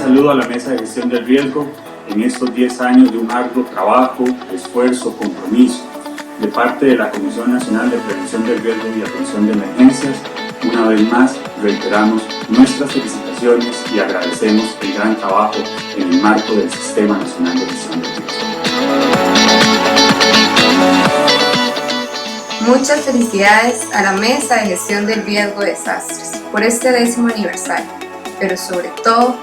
saludo a la Mesa de Gestión del Riesgo en estos 10 años de un arduo trabajo, esfuerzo, compromiso de parte de la Comisión Nacional de Prevención del Riesgo y Atención de Emergencias. Una vez más, reiteramos nuestras felicitaciones y agradecemos el gran trabajo en el marco del Sistema Nacional de Gestión del Riesgo. Muchas felicidades a la Mesa de Gestión del Riesgo de Desastres por este 10º aniversario, pero sobre todo,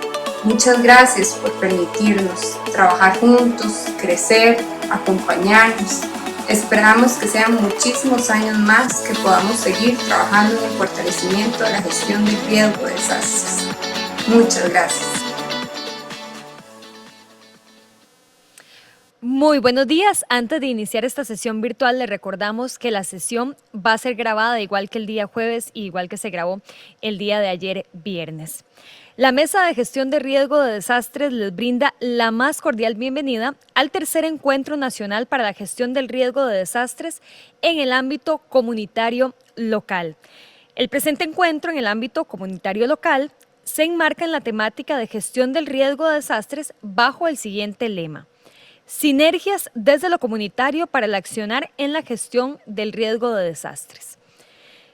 muchas gracias por permitirnos trabajar juntos, crecer, acompañarnos. Esperamos que sean muchísimos años más que podamos seguir trabajando en el fortalecimiento de la gestión del riesgo de desastres. Muchas gracias. Muy buenos días. Antes de iniciar esta sesión virtual, les recordamos que la sesión va a ser grabada igual que el día jueves y igual que se grabó el día de ayer viernes. La Mesa de Gestión de Riesgo de Desastres les brinda la más cordial bienvenida al tercer Encuentro Nacional para la Gestión del Riesgo de Desastres en el ámbito comunitario local. El presente encuentro en el ámbito comunitario local se enmarca en la temática de gestión del riesgo de desastres bajo el siguiente lema: sinergias desde lo comunitario para el accionar en la gestión del riesgo de desastres.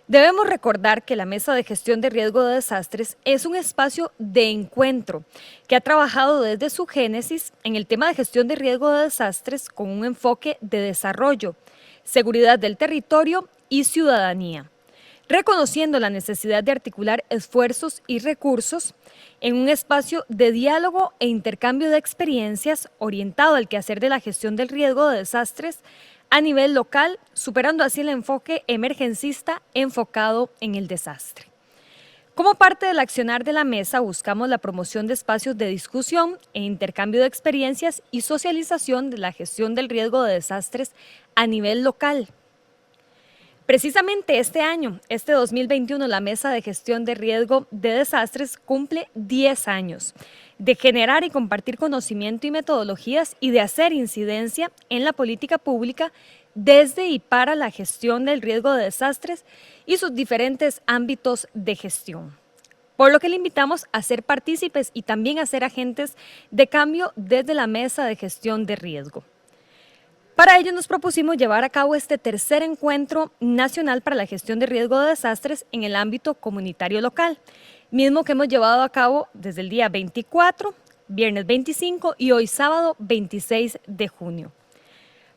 Debemos recordar que la Mesa de Gestión de Riesgo de Desastres es un espacio de encuentro que ha trabajado desde su génesis en el tema de gestión de riesgo de desastres con un enfoque de desarrollo, seguridad del territorio y ciudadanía, reconociendo la necesidad de articular esfuerzos y recursos en un espacio de diálogo e intercambio de experiencias orientado al quehacer de la gestión del riesgo de desastres a nivel local, superando así el enfoque emergencista enfocado en el desastre. Como parte del accionar de la mesa, buscamos la promoción de espacios de discusión e intercambio de experiencias y socialización de la gestión del riesgo de desastres a nivel local. Precisamente este año, este 2021, la Mesa de Gestión de Riesgo de Desastres cumple 10 años de generar y compartir conocimiento y metodologías y de hacer incidencia en la política pública desde y para la gestión del riesgo de desastres y sus diferentes ámbitos de gestión. Por lo que le invitamos a ser partícipes y también a ser agentes de cambio desde la Mesa de Gestión de Riesgo. Para ello nos propusimos llevar a cabo este tercer encuentro nacional para la gestión de riesgo de desastres en el ámbito comunitario local, mismo que hemos llevado a cabo desde el día 24, viernes 25 y hoy sábado 26 de junio.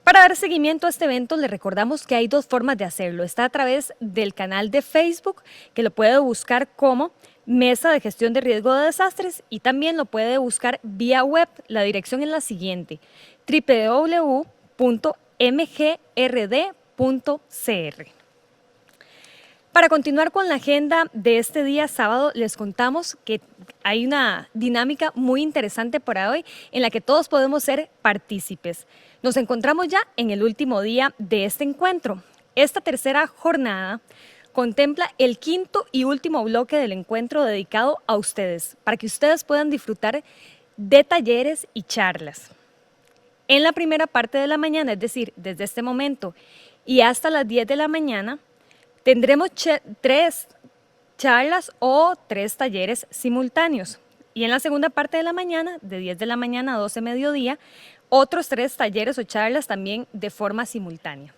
Para dar seguimiento a este evento, les recordamos que hay dos formas de hacerlo. Está a través del canal de Facebook, que lo puede buscar como Mesa de Gestión de Riesgo de Desastres, y también lo puede buscar vía web. La dirección es la siguiente: www.mgrd.cr. Para continuar con la agenda de este día sábado, les contamos que hay una dinámica muy interesante para hoy en la que todos podemos ser partícipes. Nos encontramos ya en el último día de este encuentro. Esta tercera jornada contempla el quinto y último bloque del encuentro dedicado a ustedes, para que ustedes puedan disfrutar de talleres y charlas. En la primera parte de la mañana, es decir, desde este momento y hasta las 10 de la mañana, tendremos 3 charlas o 3 talleres simultáneos. Y en la segunda parte de la mañana, de 10 de la mañana a 12 de mediodía, otros 3 talleres o charlas también de forma simultánea.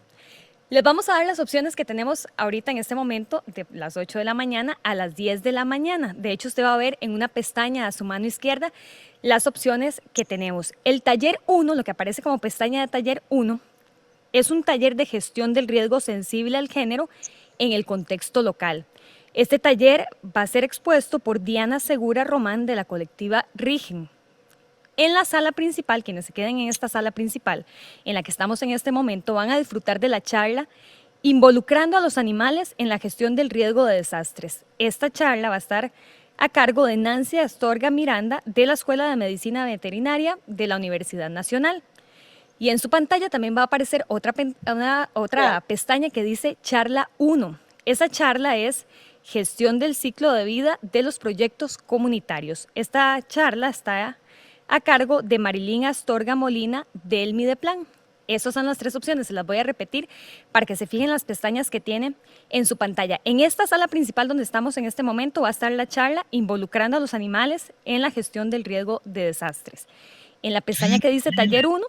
Les vamos a dar las opciones que tenemos ahorita en este momento de las 8 de la mañana a las 10 de la mañana. De hecho, usted va a ver en una pestaña a su mano izquierda las opciones que tenemos. El taller 1, lo que aparece como pestaña de taller 1, es un taller de gestión del riesgo sensible al género en el contexto local. Este taller va a ser expuesto por Diana Segura Román de la colectiva Rigen. En la sala principal, quienes se queden en esta sala principal en la que estamos en este momento, van a disfrutar de la charla Involucrando a los animales en la gestión del riesgo de desastres. Esta charla va a estar a cargo de Nancy Astorga Miranda de la Escuela de Medicina Veterinaria de la Universidad Nacional. Y en su pantalla también va a aparecer otra pestaña que dice Charla 1. Esa charla es Gestión del ciclo de vida de los proyectos comunitarios. Esta charla está a cargo de Marilyn Astorga Molina del Mideplan. Esas son las 3 opciones, se las voy a repetir para que se fijen las pestañas que tiene en su pantalla. En esta sala principal donde estamos en este momento va a estar la charla involucrando a los animales en la gestión del riesgo de desastres. En la pestaña que dice Taller 1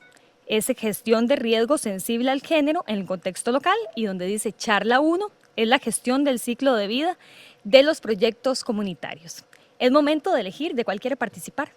es gestión de riesgo sensible al género en el contexto local, y donde dice Charla 1 es la gestión del ciclo de vida de los proyectos comunitarios. Es momento de elegir de cuál quiere participar.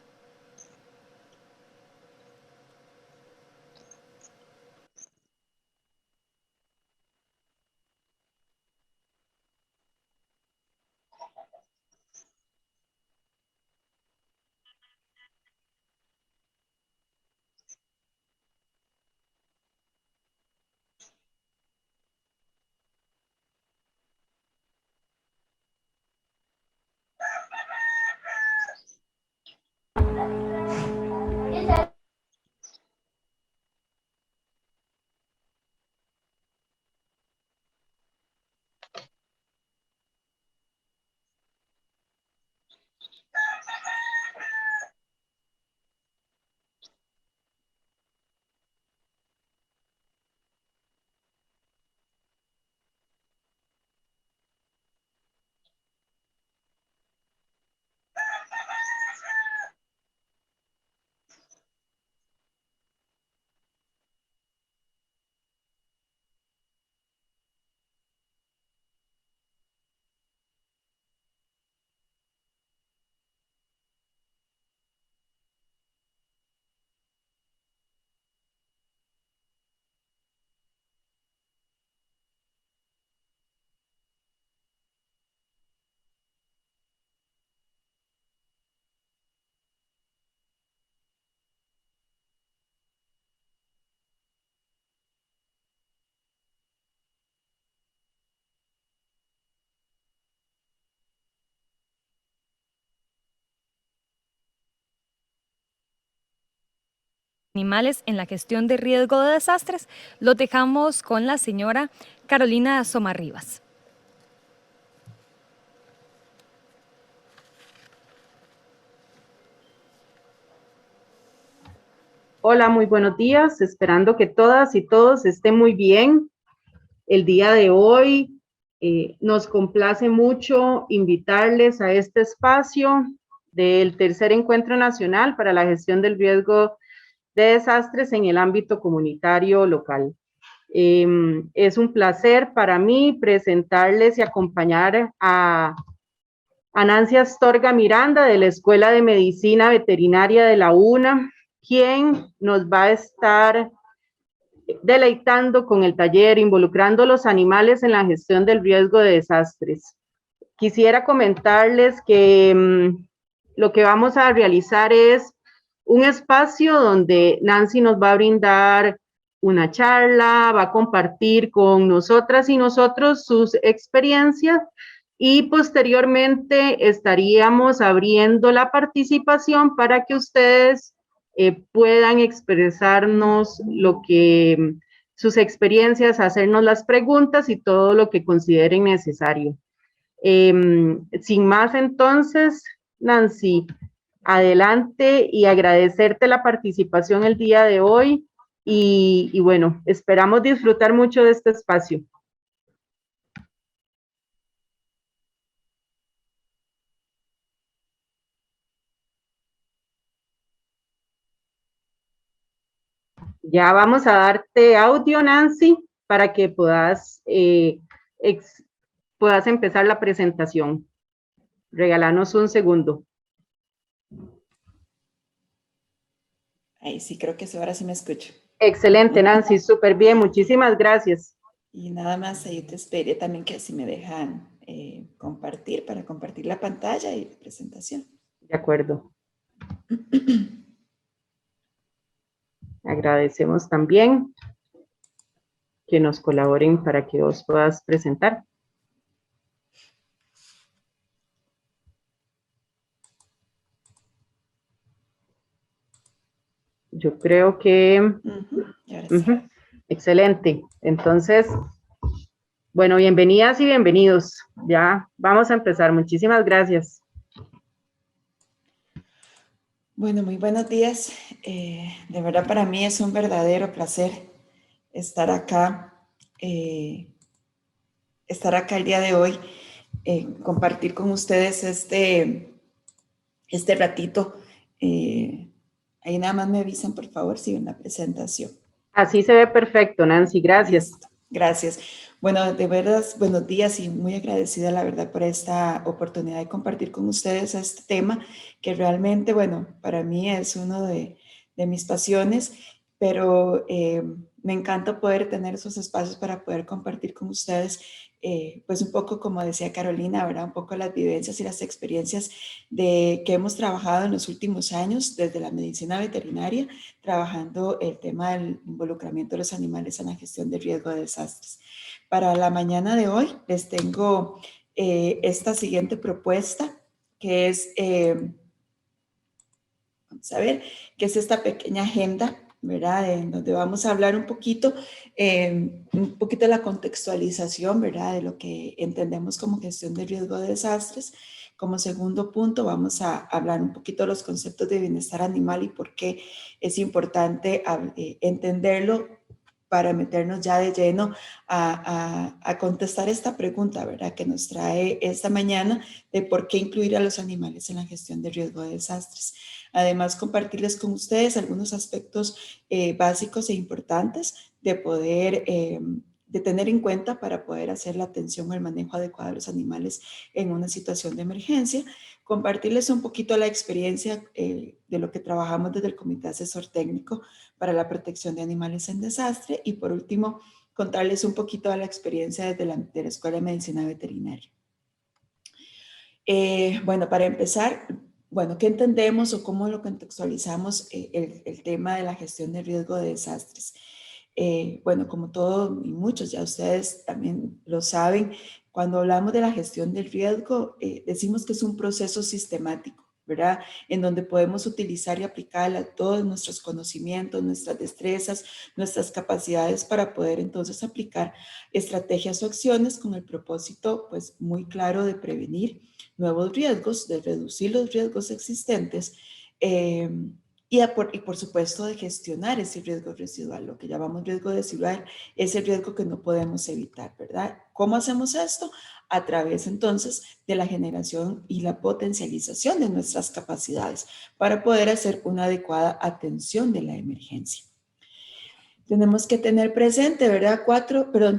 Animales en la gestión de riesgo de desastres, los dejamos con la señora Carolina Somarribas. Hola, muy buenos días, esperando que todas y todos estén muy bien. El día de hoy nos complace mucho invitarles a este espacio del tercer encuentro nacional para la gestión del riesgo de desastres en el ámbito comunitario local. Es un placer para mí presentarles y acompañar a Nancy Astorga Miranda de la Escuela de Medicina Veterinaria de la UNA, quien nos va a estar deleitando con el taller involucrando los animales en la gestión del riesgo de desastres. Quisiera comentarles que lo que vamos a realizar es un espacio donde Nancy nos va a brindar una charla, va a compartir con nosotras y nosotros sus experiencias, y posteriormente estaríamos abriendo la participación para que ustedes puedan expresarnos sus experiencias, hacernos las preguntas y todo lo que consideren necesario. Sin más, entonces, Nancy, adelante, y agradecerte la participación el día de hoy y bueno, esperamos disfrutar mucho de este espacio. Ya vamos a darte audio, Nancy, para que puedas empezar la presentación. Regálanos un segundo. Ahí sí, creo que ahora sí me escucho. Excelente, Nancy, súper bien, muchísimas gracias. Y nada más, ahí te esperé también que si me dejan compartir, para compartir la pantalla y la presentación. De acuerdo. Agradecemos también que nos colaboren para que vos puedas presentar. Yo creo que... Excelente. Entonces, bueno, bienvenidas y bienvenidos. Ya vamos a empezar. Muchísimas gracias. Bueno, muy buenos días. De verdad para mí es un verdadero placer estar acá, el día de hoy, compartir con ustedes este ratito. Ahí nada más me avisan, por favor, si ven la presentación. Así se ve perfecto, Nancy, gracias. Listo. Gracias. Bueno, de verdad, buenos días y muy agradecida, la verdad, por esta oportunidad de compartir con ustedes este tema que realmente, bueno, para mí es uno de mis pasiones, pero me encanta poder tener esos espacios para poder compartir con ustedes, pues un poco como decía Carolina, ¿verdad? Un poco las vivencias y las experiencias que hemos trabajado en los últimos años desde la medicina veterinaria, trabajando el tema del involucramiento de los animales en la gestión de riesgo de desastres. Para la mañana de hoy les tengo esta siguiente propuesta, que es, vamos a ver, que es esta pequeña agenda, ¿verdad? En donde vamos a hablar un poquito de la contextualización, ¿verdad? De lo que entendemos como gestión de riesgo de desastres. Como segundo punto, vamos a hablar un poquito de los conceptos de bienestar animal y por qué es importante entenderlo para meternos ya de lleno a contestar esta pregunta, ¿verdad? Que nos trae esta mañana de por qué incluir a los animales en la gestión de riesgo de desastres. Además, compartirles con ustedes algunos aspectos básicos e importantes de poder de tener en cuenta para poder hacer la atención o el manejo adecuado de los animales en una situación de emergencia. Compartirles un poquito la experiencia de lo que trabajamos desde el Comité Asesor Técnico para la Protección de Animales en Desastre y por último, contarles un poquito de la experiencia desde de la Escuela de Medicina Veterinaria. Bueno, para empezar, bueno, ¿qué entendemos o cómo lo contextualizamos el tema de la gestión de riesgo de desastres? Bueno, como todos y muchos ya ustedes también lo saben, cuando hablamos de la gestión del riesgo, decimos que es un proceso sistemático, ¿verdad? En donde podemos utilizar y aplicar todos nuestros conocimientos, nuestras destrezas, nuestras capacidades para poder entonces aplicar estrategias o acciones con el propósito, pues, muy claro de prevenir nuevos riesgos, de reducir los riesgos existentes, y por supuesto de gestionar ese riesgo residual. Lo que llamamos riesgo residual es el riesgo que no podemos evitar, ¿verdad? ¿Cómo hacemos esto? A través entonces de la generación y la potencialización de nuestras capacidades para poder hacer una adecuada atención de la emergencia. Tenemos que tener presente, ¿verdad?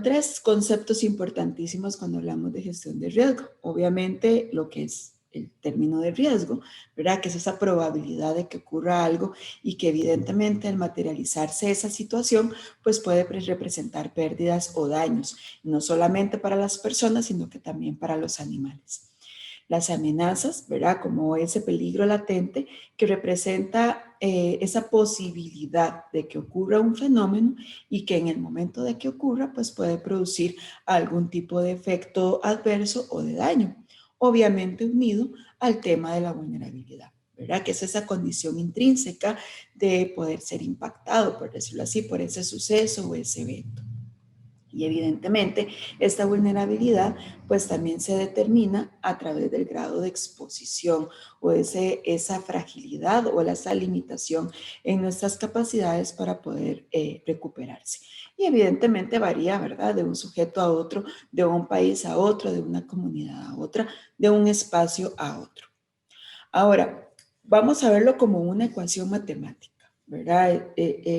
Tres conceptos importantísimos cuando hablamos de gestión de riesgo. Obviamente, lo que es el término de riesgo, ¿verdad? Que es esa probabilidad de que ocurra algo y que evidentemente al materializarse esa situación, pues puede representar pérdidas o daños, no solamente para las personas, sino que también para los animales. Las amenazas, ¿verdad? Como ese peligro latente que representa esa posibilidad de que ocurra un fenómeno y que en el momento de que ocurra, pues puede producir algún tipo de efecto adverso o de daño, obviamente unido al tema de la vulnerabilidad, ¿verdad? Que es esa condición intrínseca de poder ser impactado, por decirlo así, por ese suceso o ese evento. Y evidentemente esta vulnerabilidad pues también se determina a través del grado de exposición o esa fragilidad o esa limitación en nuestras capacidades para poder recuperarse. Y evidentemente varía, ¿verdad? De un sujeto a otro, de un país a otro, de una comunidad a otra, de un espacio a otro. Ahora, vamos a verlo como una ecuación matemática, ¿verdad?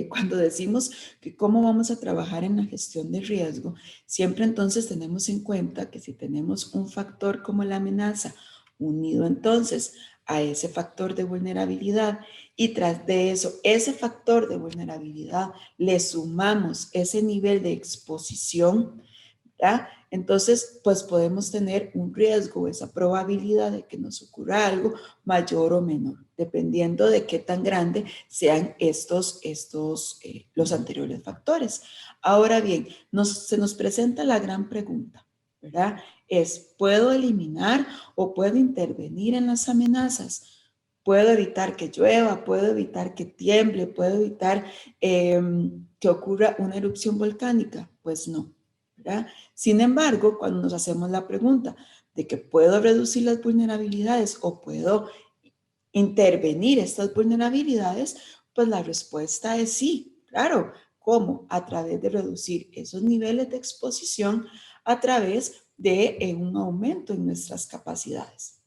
Cuando decimos que cómo vamos a trabajar en la gestión de riesgo, siempre entonces tenemos en cuenta que si tenemos un factor como la amenaza unido entonces a ese factor de vulnerabilidad y tras de eso, ese factor de vulnerabilidad, le sumamos ese nivel de exposición, ¿verdad? Entonces, pues podemos tener un riesgo, esa probabilidad de que nos ocurra algo mayor o menor, dependiendo de qué tan grande sean los anteriores factores. Ahora bien, se nos presenta la gran pregunta, ¿verdad? ¿Puedo eliminar o puedo intervenir en las amenazas? ¿Puedo evitar que llueva? ¿Puedo evitar que tiemble? ¿Puedo evitar que ocurra una erupción volcánica? Pues no, ¿verdad? Sin embargo, cuando nos hacemos la pregunta de que puedo reducir las vulnerabilidades o puedo intervenir estas vulnerabilidades, pues la respuesta es sí, claro. ¿Cómo? A través de reducir esos niveles de exposición a través de un aumento en nuestras capacidades.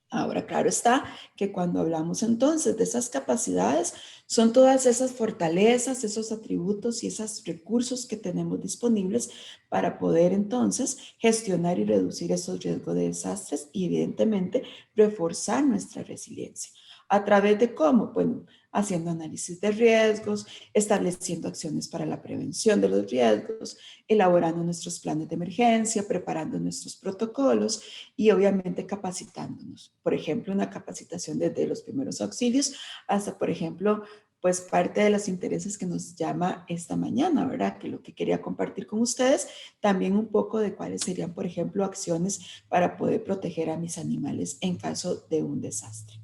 Ahora, claro está que cuando hablamos entonces de esas capacidades, son todas esas fortalezas, esos atributos y esos recursos que tenemos disponibles para poder entonces gestionar y reducir esos riesgos de desastres y evidentemente reforzar nuestra resiliencia. ¿A través de cómo? Bueno, haciendo análisis de riesgos, estableciendo acciones para la prevención de los riesgos, elaborando nuestros planes de emergencia, preparando nuestros protocolos y obviamente capacitándonos. Por ejemplo, una capacitación desde los primeros auxilios hasta, por ejemplo, pues parte de los intereses que nos llama esta mañana, ¿verdad? Que lo que quería compartir con ustedes, también un poco de cuáles serían, por ejemplo, acciones para poder proteger a mis animales en caso de un desastre.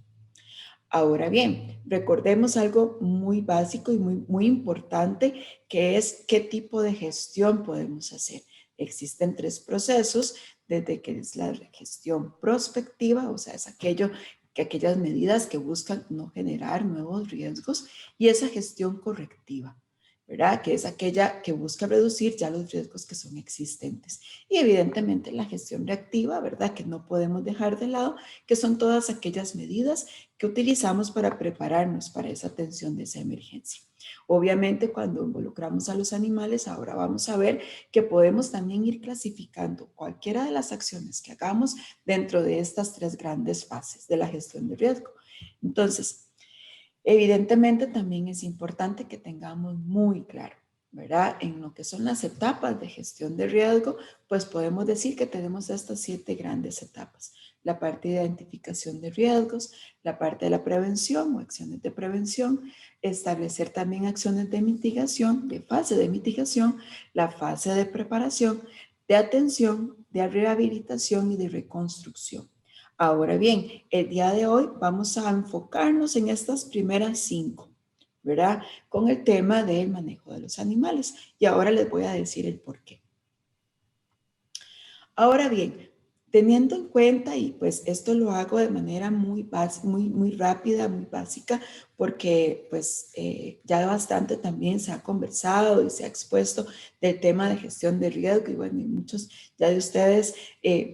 Ahora bien, recordemos algo muy básico y muy importante, que es qué tipo de gestión podemos hacer. Existen 3 procesos, desde que es la gestión prospectiva, o sea, es aquellas medidas que buscan no generar nuevos riesgos, y esa gestión correctiva, ¿verdad? Que es aquella que busca reducir ya los riesgos que son existentes. Y evidentemente la gestión reactiva, ¿verdad? Que no podemos dejar de lado, que son todas aquellas medidas que utilizamos para prepararnos para esa atención de esa emergencia. Obviamente, cuando involucramos a los animales, ahora vamos a ver que podemos también ir clasificando cualquiera de las acciones que hagamos dentro de estas 3 grandes fases de la gestión de riesgo. Entonces, evidentemente también es importante que tengamos muy claro, ¿verdad? En lo que son las etapas de gestión de riesgo, pues podemos decir que tenemos estas 7 grandes etapas. La parte de identificación de riesgos, la parte de la prevención o acciones de prevención, establecer también acciones de mitigación, de fase de mitigación, la fase de preparación, de atención, de rehabilitación y de reconstrucción. Ahora bien, el día de hoy vamos a enfocarnos en estas primeras 5, ¿verdad? Con el tema del manejo de los animales. Y ahora les voy a decir el por qué. Ahora bien, teniendo en cuenta, y pues esto lo hago de manera muy rápida, muy básica, porque pues ya bastante también se ha conversado y se ha expuesto del tema de gestión de riesgo, y bueno, y muchos ya de ustedes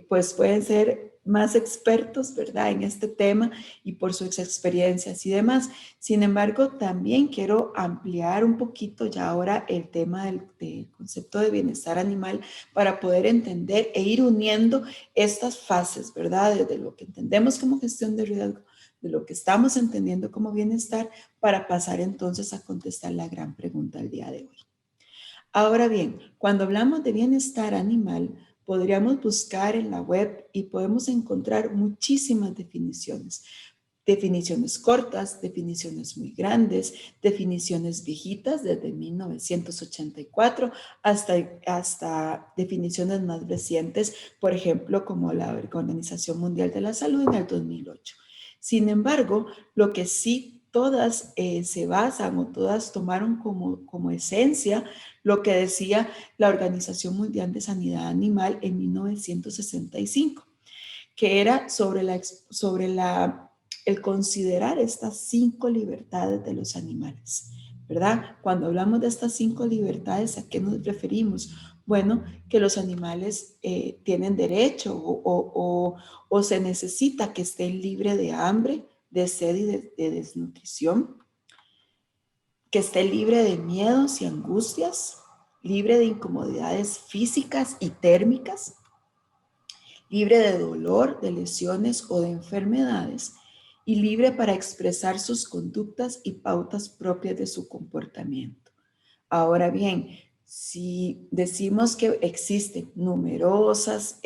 pues pueden ser más expertos, ¿verdad?, en este tema y por sus experiencias y demás. Sin embargo, también quiero ampliar un poquito ya ahora el tema del concepto de bienestar animal para poder entender e ir uniendo estas fases, ¿verdad?, desde lo que entendemos como gestión de riesgo, de lo que estamos entendiendo como bienestar, para pasar entonces a contestar la gran pregunta del día de hoy. Ahora bien, cuando hablamos de bienestar animal, podríamos buscar en la web y podemos encontrar muchísimas definiciones. Definiciones cortas, definiciones muy grandes, definiciones viejitas desde 1984 hasta definiciones más recientes, por ejemplo, como la Organización Mundial de la Salud en el 2008. Sin embargo, lo que sí todas se basan o todas tomaron como esencia lo que decía la Organización Mundial de Sanidad Animal en 1965, que era sobre el considerar estas 5 libertades de los animales, ¿verdad? Cuando hablamos de estas 5 libertades, ¿a qué nos referimos? Bueno, que los animales tienen derecho o se necesita que estén libres de hambre, de sed y de desnutrición, que esté libre de miedos y angustias, libre de incomodidades físicas y térmicas, libre de dolor, de lesiones o de enfermedades, y libre para expresar sus conductas y pautas propias de su comportamiento. Ahora bien, si decimos que existen numerosas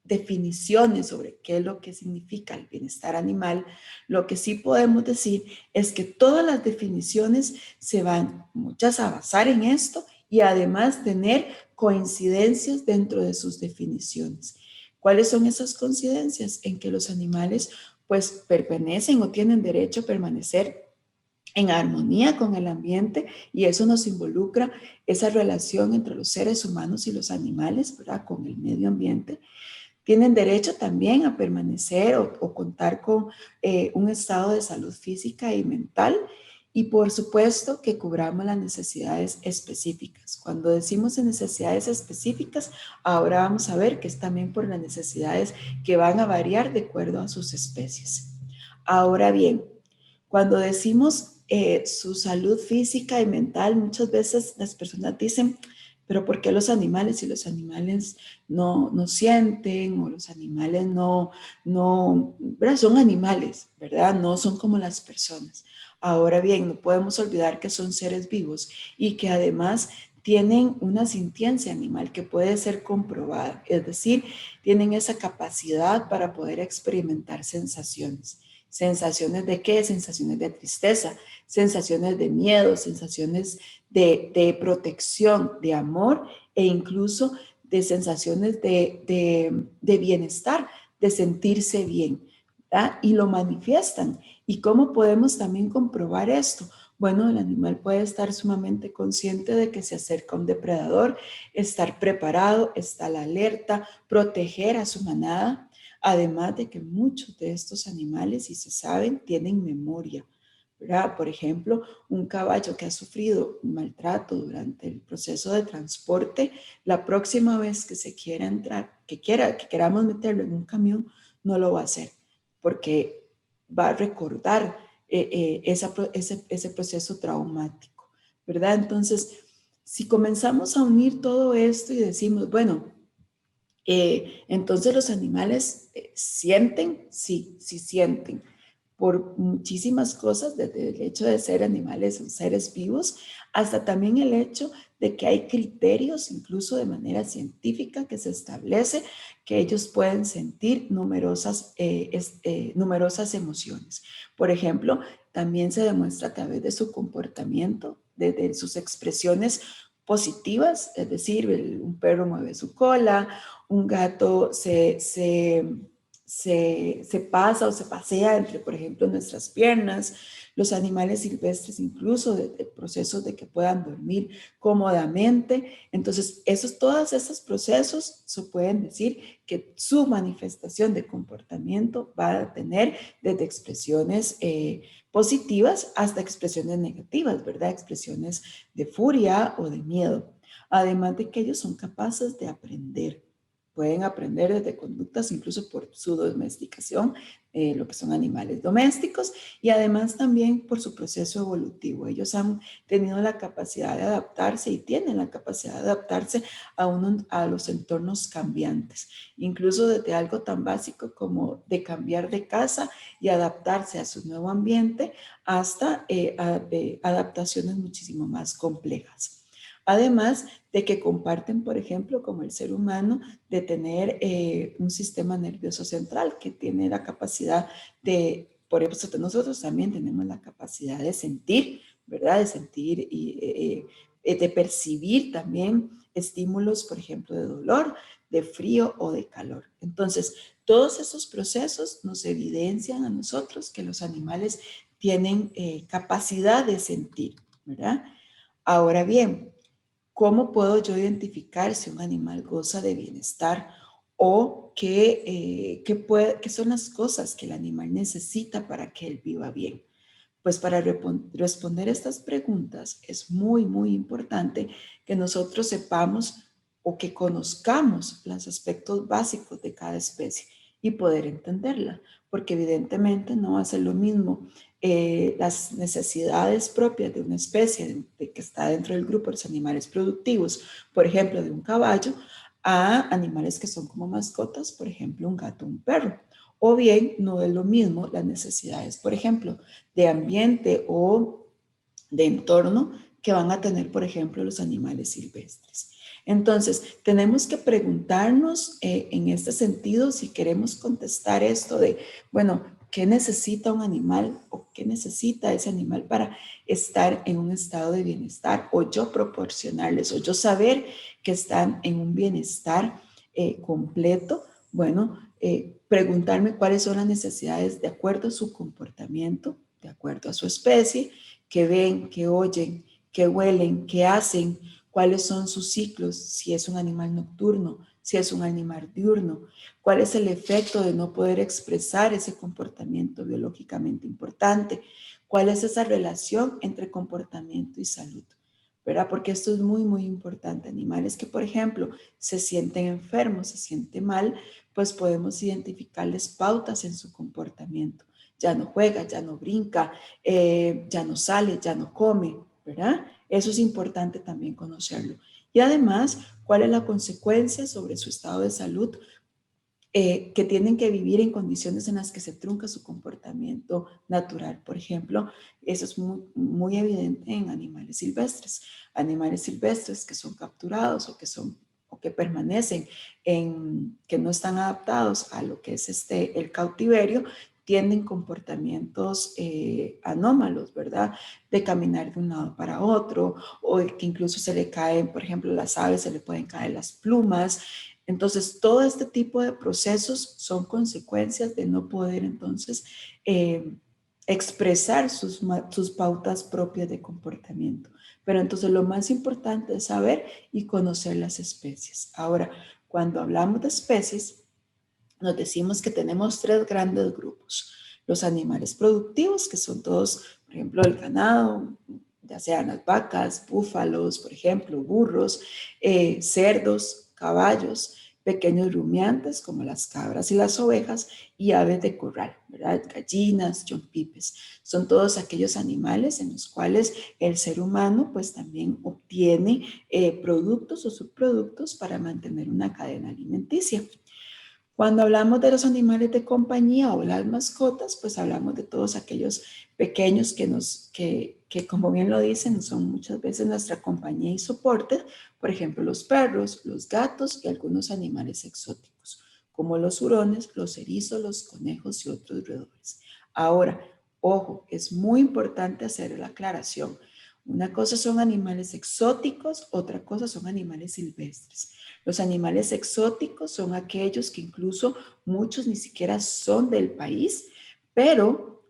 definiciones sobre qué es lo que significa el bienestar animal, lo que sí podemos decir es que todas las definiciones se van, muchas a basar en esto y además tener coincidencias dentro de sus definiciones. ¿Cuáles son esas coincidencias? En que los animales pues pertenecen o tienen derecho a permanecer en armonía con el ambiente, y eso nos involucra esa relación entre los seres humanos y los animales, ¿verdad?, con el medio ambiente. Tienen derecho también a permanecer o contar con un estado de salud física y mental, Y por supuesto que cubramos las necesidades específicas. Cuando decimos en necesidades específicas, ahora vamos a ver que es también por las necesidades que van a variar de acuerdo a sus especies. Ahora bien, cuando decimos su salud física y mental, muchas veces las personas dicen, pero ¿por qué los animales? Si los animales no sienten, o los animales ¿verdad? Son animales, ¿verdad? No son como las personas. Ahora bien, no podemos olvidar que son seres vivos y que además tienen una sintiencia animal que puede ser comprobada, es decir, tienen esa capacidad para poder experimentar sensaciones. ¿Sensaciones de qué? Sensaciones de tristeza, sensaciones de miedo, sensaciones de protección, de amor e incluso de sensaciones de bienestar, de sentirse bien, ¿verdad? Y lo manifiestan. ¿Y cómo podemos también comprobar esto? Bueno, el animal puede estar sumamente consciente de que se acerca un depredador, estar preparado, estar alerta, proteger a su manada. Además de que muchos de estos animales, y se saben, tienen memoria, ¿verdad? Por ejemplo, un caballo que ha sufrido un maltrato durante el proceso de transporte, la próxima vez que se quiera entrar, que queramos meterlo en un camión, no lo va a hacer, porque va a recordar ese proceso traumático, ¿verdad? Entonces, si comenzamos a unir todo esto y decimos, bueno, entonces los animales sienten, sí sienten, por muchísimas cosas, desde el hecho de ser animales o seres vivos, hasta también el hecho de que hay criterios, incluso de manera científica, que se establece que ellos pueden sentir numerosas emociones. Por ejemplo, también se demuestra a través de su comportamiento, de sus expresiones positivas, es decir, un perro mueve su cola, un gato se pasa o se pasea entre, por ejemplo, nuestras piernas, los animales silvestres incluso de procesos de que puedan dormir cómodamente. Entonces, todos esos procesos se pueden decir que su manifestación de comportamiento va a tener desde expresiones positivas hasta expresiones negativas, ¿verdad? Expresiones de furia o de miedo. Además de que ellos son capaces de aprender. Pueden aprender desde conductas, incluso por su domesticación, lo que son animales domésticos, y además también por su proceso evolutivo. Ellos han tenido la capacidad de adaptarse y tienen la capacidad de adaptarse a los entornos cambiantes, incluso desde algo tan básico como de cambiar de casa y adaptarse a su nuevo ambiente hasta adaptaciones muchísimo más complejas. Además de que comparten, por ejemplo, como el ser humano, de tener un sistema nervioso central que tiene la capacidad por ejemplo, nosotros también tenemos la capacidad de sentir, ¿verdad? De sentir y de percibir también estímulos, por ejemplo, de dolor, de frío o de calor. Entonces, todos esos procesos nos evidencian a nosotros que los animales tienen capacidad de sentir, ¿verdad? Ahora bien, ¿cómo puedo yo identificar si un animal goza de bienestar o qué son las cosas que el animal necesita para que él viva bien? Pues para responder estas preguntas es muy, muy importante que nosotros sepamos o que conozcamos los aspectos básicos de cada especie y poder entenderla, porque evidentemente no va a ser lo mismo las necesidades propias de una especie que está dentro del grupo de los animales productivos, por ejemplo, de un caballo, a animales que son como mascotas, por ejemplo, un gato o un perro. O bien, no es lo mismo las necesidades, por ejemplo, de ambiente o de entorno que van a tener, por ejemplo, los animales silvestres. Entonces, tenemos que preguntarnos en este sentido si queremos contestar esto de, bueno, ¿qué necesita un animal o qué necesita ese animal para estar en un estado de bienestar? O yo proporcionarles, o yo saber que están en un bienestar completo. Bueno, preguntarme cuáles son las necesidades de acuerdo a su comportamiento, de acuerdo a su especie, que ven, que oyen, que huelen, que hacen, cuáles son sus ciclos, si es un animal nocturno, si es un animal diurno, cuál es el efecto de no poder expresar ese comportamiento biológicamente importante, cuál es esa relación entre comportamiento y salud, ¿verdad? Porque esto es muy, muy importante. Animales que, por ejemplo, se sienten enfermos, se sienten mal, pues podemos identificarles pautas en su comportamiento. Ya no juega, ya no brinca, ya no sale, ya no come, ¿verdad? Eso es importante también conocerlo. Y además, ¿cuál es la consecuencia sobre su estado de salud? Que tienen que vivir en condiciones en las que se trunca su comportamiento natural. Por ejemplo, eso es muy, muy evidente en animales silvestres que son capturados o que permanecen que no están adaptados a lo que es el cautiverio, tienen comportamientos anómalos, ¿verdad? De caminar de un lado para otro, o que incluso se le caen, por ejemplo, las aves se le pueden caer las plumas. Entonces, todo este tipo de procesos son consecuencias de no poder entonces expresar sus pautas propias de comportamiento. Pero entonces lo más importante es saber y conocer las especies. Ahora, cuando hablamos de especies, nos decimos que tenemos 3 grandes grupos. Los animales productivos, que son todos, por ejemplo, el ganado, ya sean las vacas, búfalos, por ejemplo, burros, cerdos, caballos, pequeños rumiantes como las cabras y las ovejas y aves de corral, ¿verdad? Gallinas, chompipes. Son todos aquellos animales en los cuales el ser humano pues también obtiene productos o subproductos para mantener una cadena alimenticia. Cuando hablamos de los animales de compañía o las mascotas, pues hablamos de todos aquellos pequeños que como bien lo dicen, son muchas veces nuestra compañía y soporte, por ejemplo, los perros, los gatos y algunos animales exóticos, como los hurones, los erizos, los conejos y otros roedores. Ahora, ojo, es muy importante hacer la aclaración. Una cosa son animales exóticos, otra cosa son animales silvestres. Los animales exóticos son aquellos que incluso muchos ni siquiera son del país, pero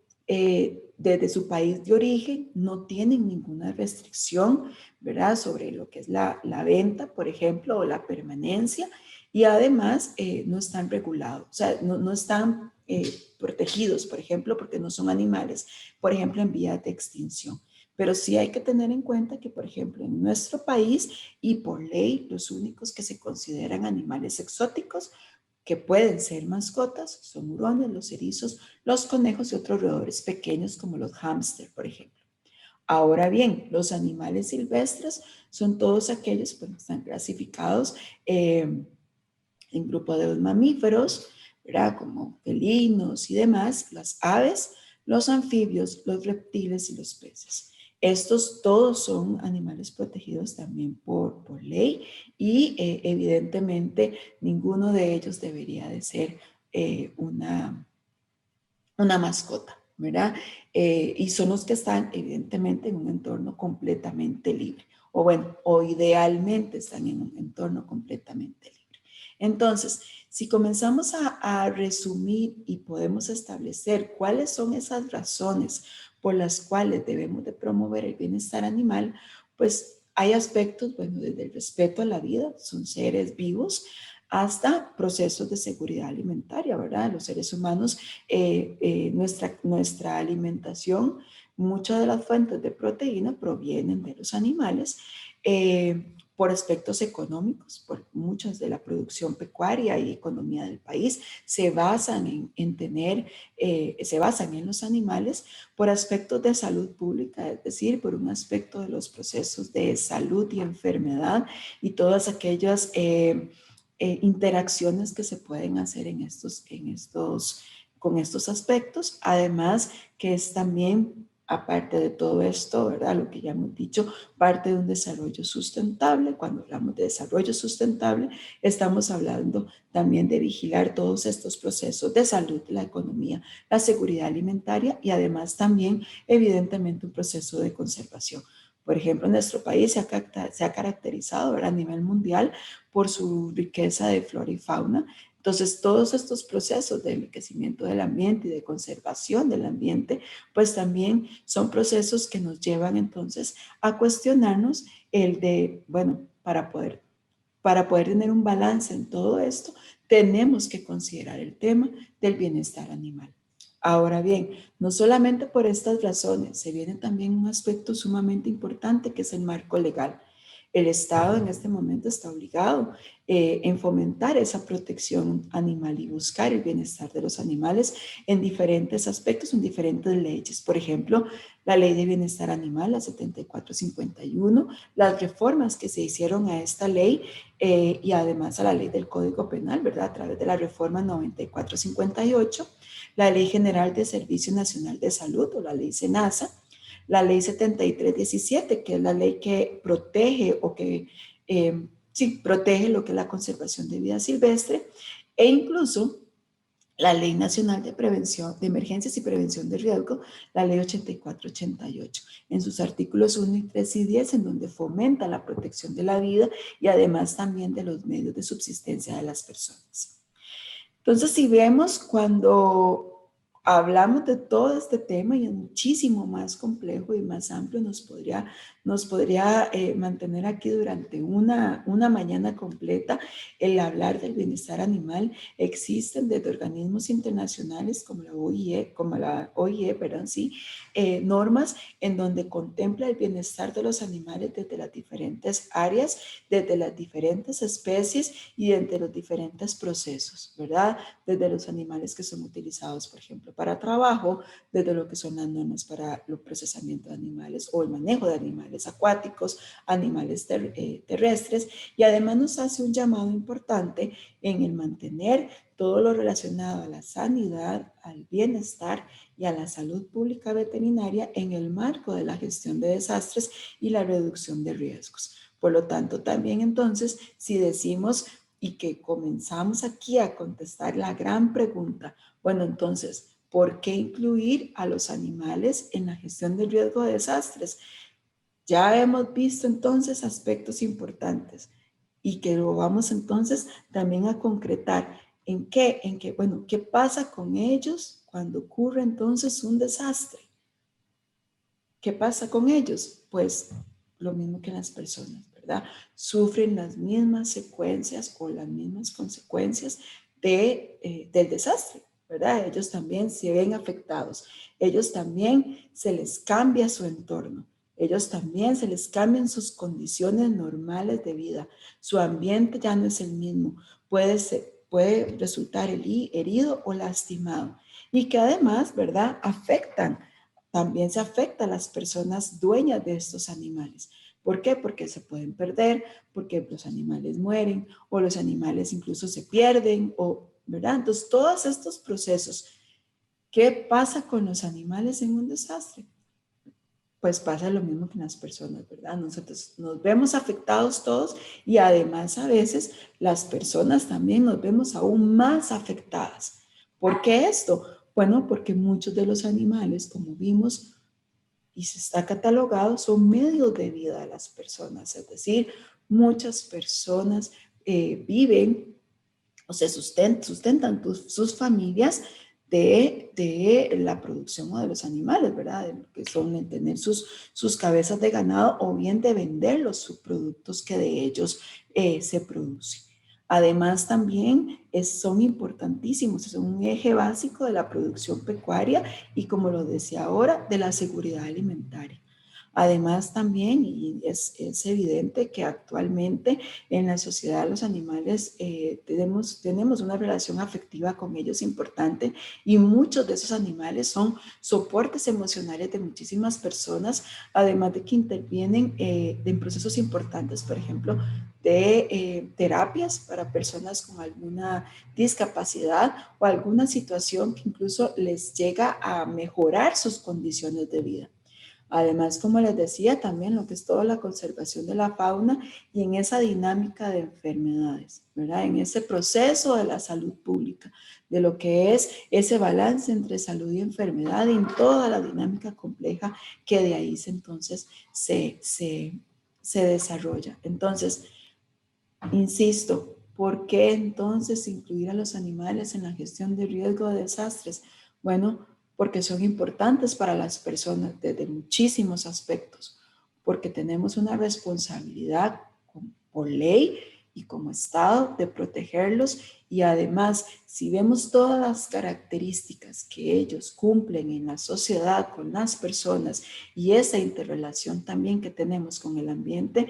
desde su país de origen no tienen ninguna restricción, ¿verdad? Sobre lo que es la venta, por ejemplo, o la permanencia, y además no están regulados, o sea, no están protegidos, por ejemplo, porque no son animales, por ejemplo, en vías de extinción. Pero sí hay que tener en cuenta que, por ejemplo, en nuestro país y por ley, los únicos que se consideran animales exóticos que pueden ser mascotas son hurones, los erizos, los conejos y otros roedores pequeños como los hámster, por ejemplo. Ahora bien, los animales silvestres son todos aquellos que están clasificados en grupo de los mamíferos, ¿verdad? Como felinos y demás, las aves, los anfibios, los reptiles y los peces. Estos todos son animales protegidos también por ley y evidentemente ninguno de ellos debería de ser una mascota, ¿verdad? Y son los que están evidentemente en un entorno completamente libre, o bueno, o idealmente están en un entorno completamente libre. Entonces, si comenzamos a resumir y podemos establecer cuáles son esas razones por las cuales debemos de promover el bienestar animal, pues hay aspectos, bueno, desde el respeto a la vida, son seres vivos, hasta procesos de seguridad alimentaria, ¿verdad? Los seres humanos, nuestra alimentación, muchas de las fuentes de proteína provienen de los animales, por aspectos económicos, por muchas de la producción pecuaria y economía del país se basan se basan en los animales, por aspectos de salud pública, es decir, por un aspecto de los procesos de salud y enfermedad y todas aquellas interacciones que se pueden hacer con estos aspectos, además que es también, aparte de todo esto, ¿verdad? Lo que ya hemos dicho, parte de un desarrollo sustentable. Cuando hablamos de desarrollo sustentable, estamos hablando también de vigilar todos estos procesos de salud, la economía, la seguridad alimentaria y además también, evidentemente, un proceso de conservación. Por ejemplo, nuestro país se ha caracterizado, ¿verdad? A nivel mundial por su riqueza de flora y fauna. Entonces, todos estos procesos de enriquecimiento del ambiente y de conservación del ambiente, pues también son procesos que nos llevan entonces a cuestionarnos bueno, para poder para poder tener un balance en todo esto, tenemos que considerar el tema del bienestar animal. Ahora bien, no solamente por estas razones, se viene también un aspecto sumamente importante que es el marco legal. El Estado en este momento está obligado en fomentar esa protección animal y buscar el bienestar de los animales en diferentes aspectos, en diferentes leyes. Por ejemplo, la Ley de Bienestar Animal, la 7451, las reformas que se hicieron a esta ley y además a la Ley del Código Penal, ¿verdad? A través de la reforma 9458, la Ley General de Servicio Nacional de Salud o la Ley SENASA, la Ley 7317, que es la ley que protege o que protege lo que es la conservación de vida silvestre, e incluso la Ley Nacional de Prevención de Emergencias y Prevención de Riesgo, la Ley 8488, en sus artículos 1, 3 y 10, en donde fomenta la protección de la vida y además también de los medios de subsistencia de las personas. Entonces, si vemos cuando hablamos de todo este tema y es muchísimo más complejo y más amplio, nos podría mantener aquí durante una mañana completa el hablar del bienestar animal. Existen desde organismos internacionales como la OIE, normas en donde contempla el bienestar de los animales desde las diferentes áreas, desde las diferentes especies y desde los diferentes procesos, ¿verdad? Desde los animales que son utilizados, por ejemplo, para trabajo, desde lo que son las normas para el procesamiento de animales o el manejo de animales acuáticos, animales terrestres, y además nos hace un llamado importante en el mantener todo lo relacionado a la sanidad, al bienestar y a la salud pública veterinaria en el marco de la gestión de desastres y la reducción de riesgos. Por lo tanto, también entonces, si decimos y que comenzamos aquí a contestar la gran pregunta, bueno, entonces, ¿por qué incluir a los animales en la gestión del riesgo de desastres? Ya hemos visto entonces aspectos importantes y que lo vamos entonces también a concretar. Bueno, ¿qué pasa con ellos cuando ocurre entonces un desastre? ¿Qué pasa con ellos? Pues lo mismo que las personas, ¿verdad? Sufren las mismas secuencias o las mismas consecuencias del desastre, ¿verdad? Ellos también se ven afectados. Ellos también se les cambia su entorno. Ellos también se les cambian sus condiciones normales de vida. Su ambiente ya no es el mismo. Puede resultar herido o lastimado. Y que además, ¿verdad? También se afecta a las personas dueñas de estos animales. ¿Por qué? Porque se pueden perder, porque los animales mueren o los animales incluso se pierden, ¿verdad? Entonces, todos estos procesos, ¿qué pasa con los animales en un desastre? Pues pasa lo mismo que en las personas, ¿verdad? Nosotros nos vemos afectados todos y además a veces las personas también nos vemos aún más afectadas. ¿Por qué esto? Bueno, porque muchos de los animales, como vimos, y se está catalogado, son medios de vida de las personas. Es decir, muchas personas viven o se sustentan sus familias de la producción de los animales, ¿verdad? Que son de tener sus cabezas de ganado o bien de vender los subproductos que de ellos se producen. Además, también son importantísimos, son un eje básico de la producción pecuaria y, como lo decía ahora, de la seguridad alimentaria. Además, también, y es evidente que actualmente en la sociedad los animales tenemos una relación afectiva con ellos importante y muchos de esos animales son soportes emocionales de muchísimas personas, además de que intervienen en procesos importantes, por ejemplo, de terapias para personas con alguna discapacidad o alguna situación que incluso les llega a mejorar sus condiciones de vida. Además, como les decía, también lo que es toda la conservación de la fauna y en esa dinámica de enfermedades, ¿verdad? En ese proceso de la salud pública, de lo que es ese balance entre salud y enfermedad y en toda la dinámica compleja que de ahí entonces se desarrolla. Entonces, insisto, ¿por qué entonces incluir a los animales en la gestión de riesgo de desastres? Bueno, porque son importantes para las personas desde muchísimos aspectos, porque tenemos una responsabilidad por ley y como Estado de protegerlos, y además, si vemos todas las características que ellos cumplen en la sociedad con las personas y esa interrelación también que tenemos con el ambiente,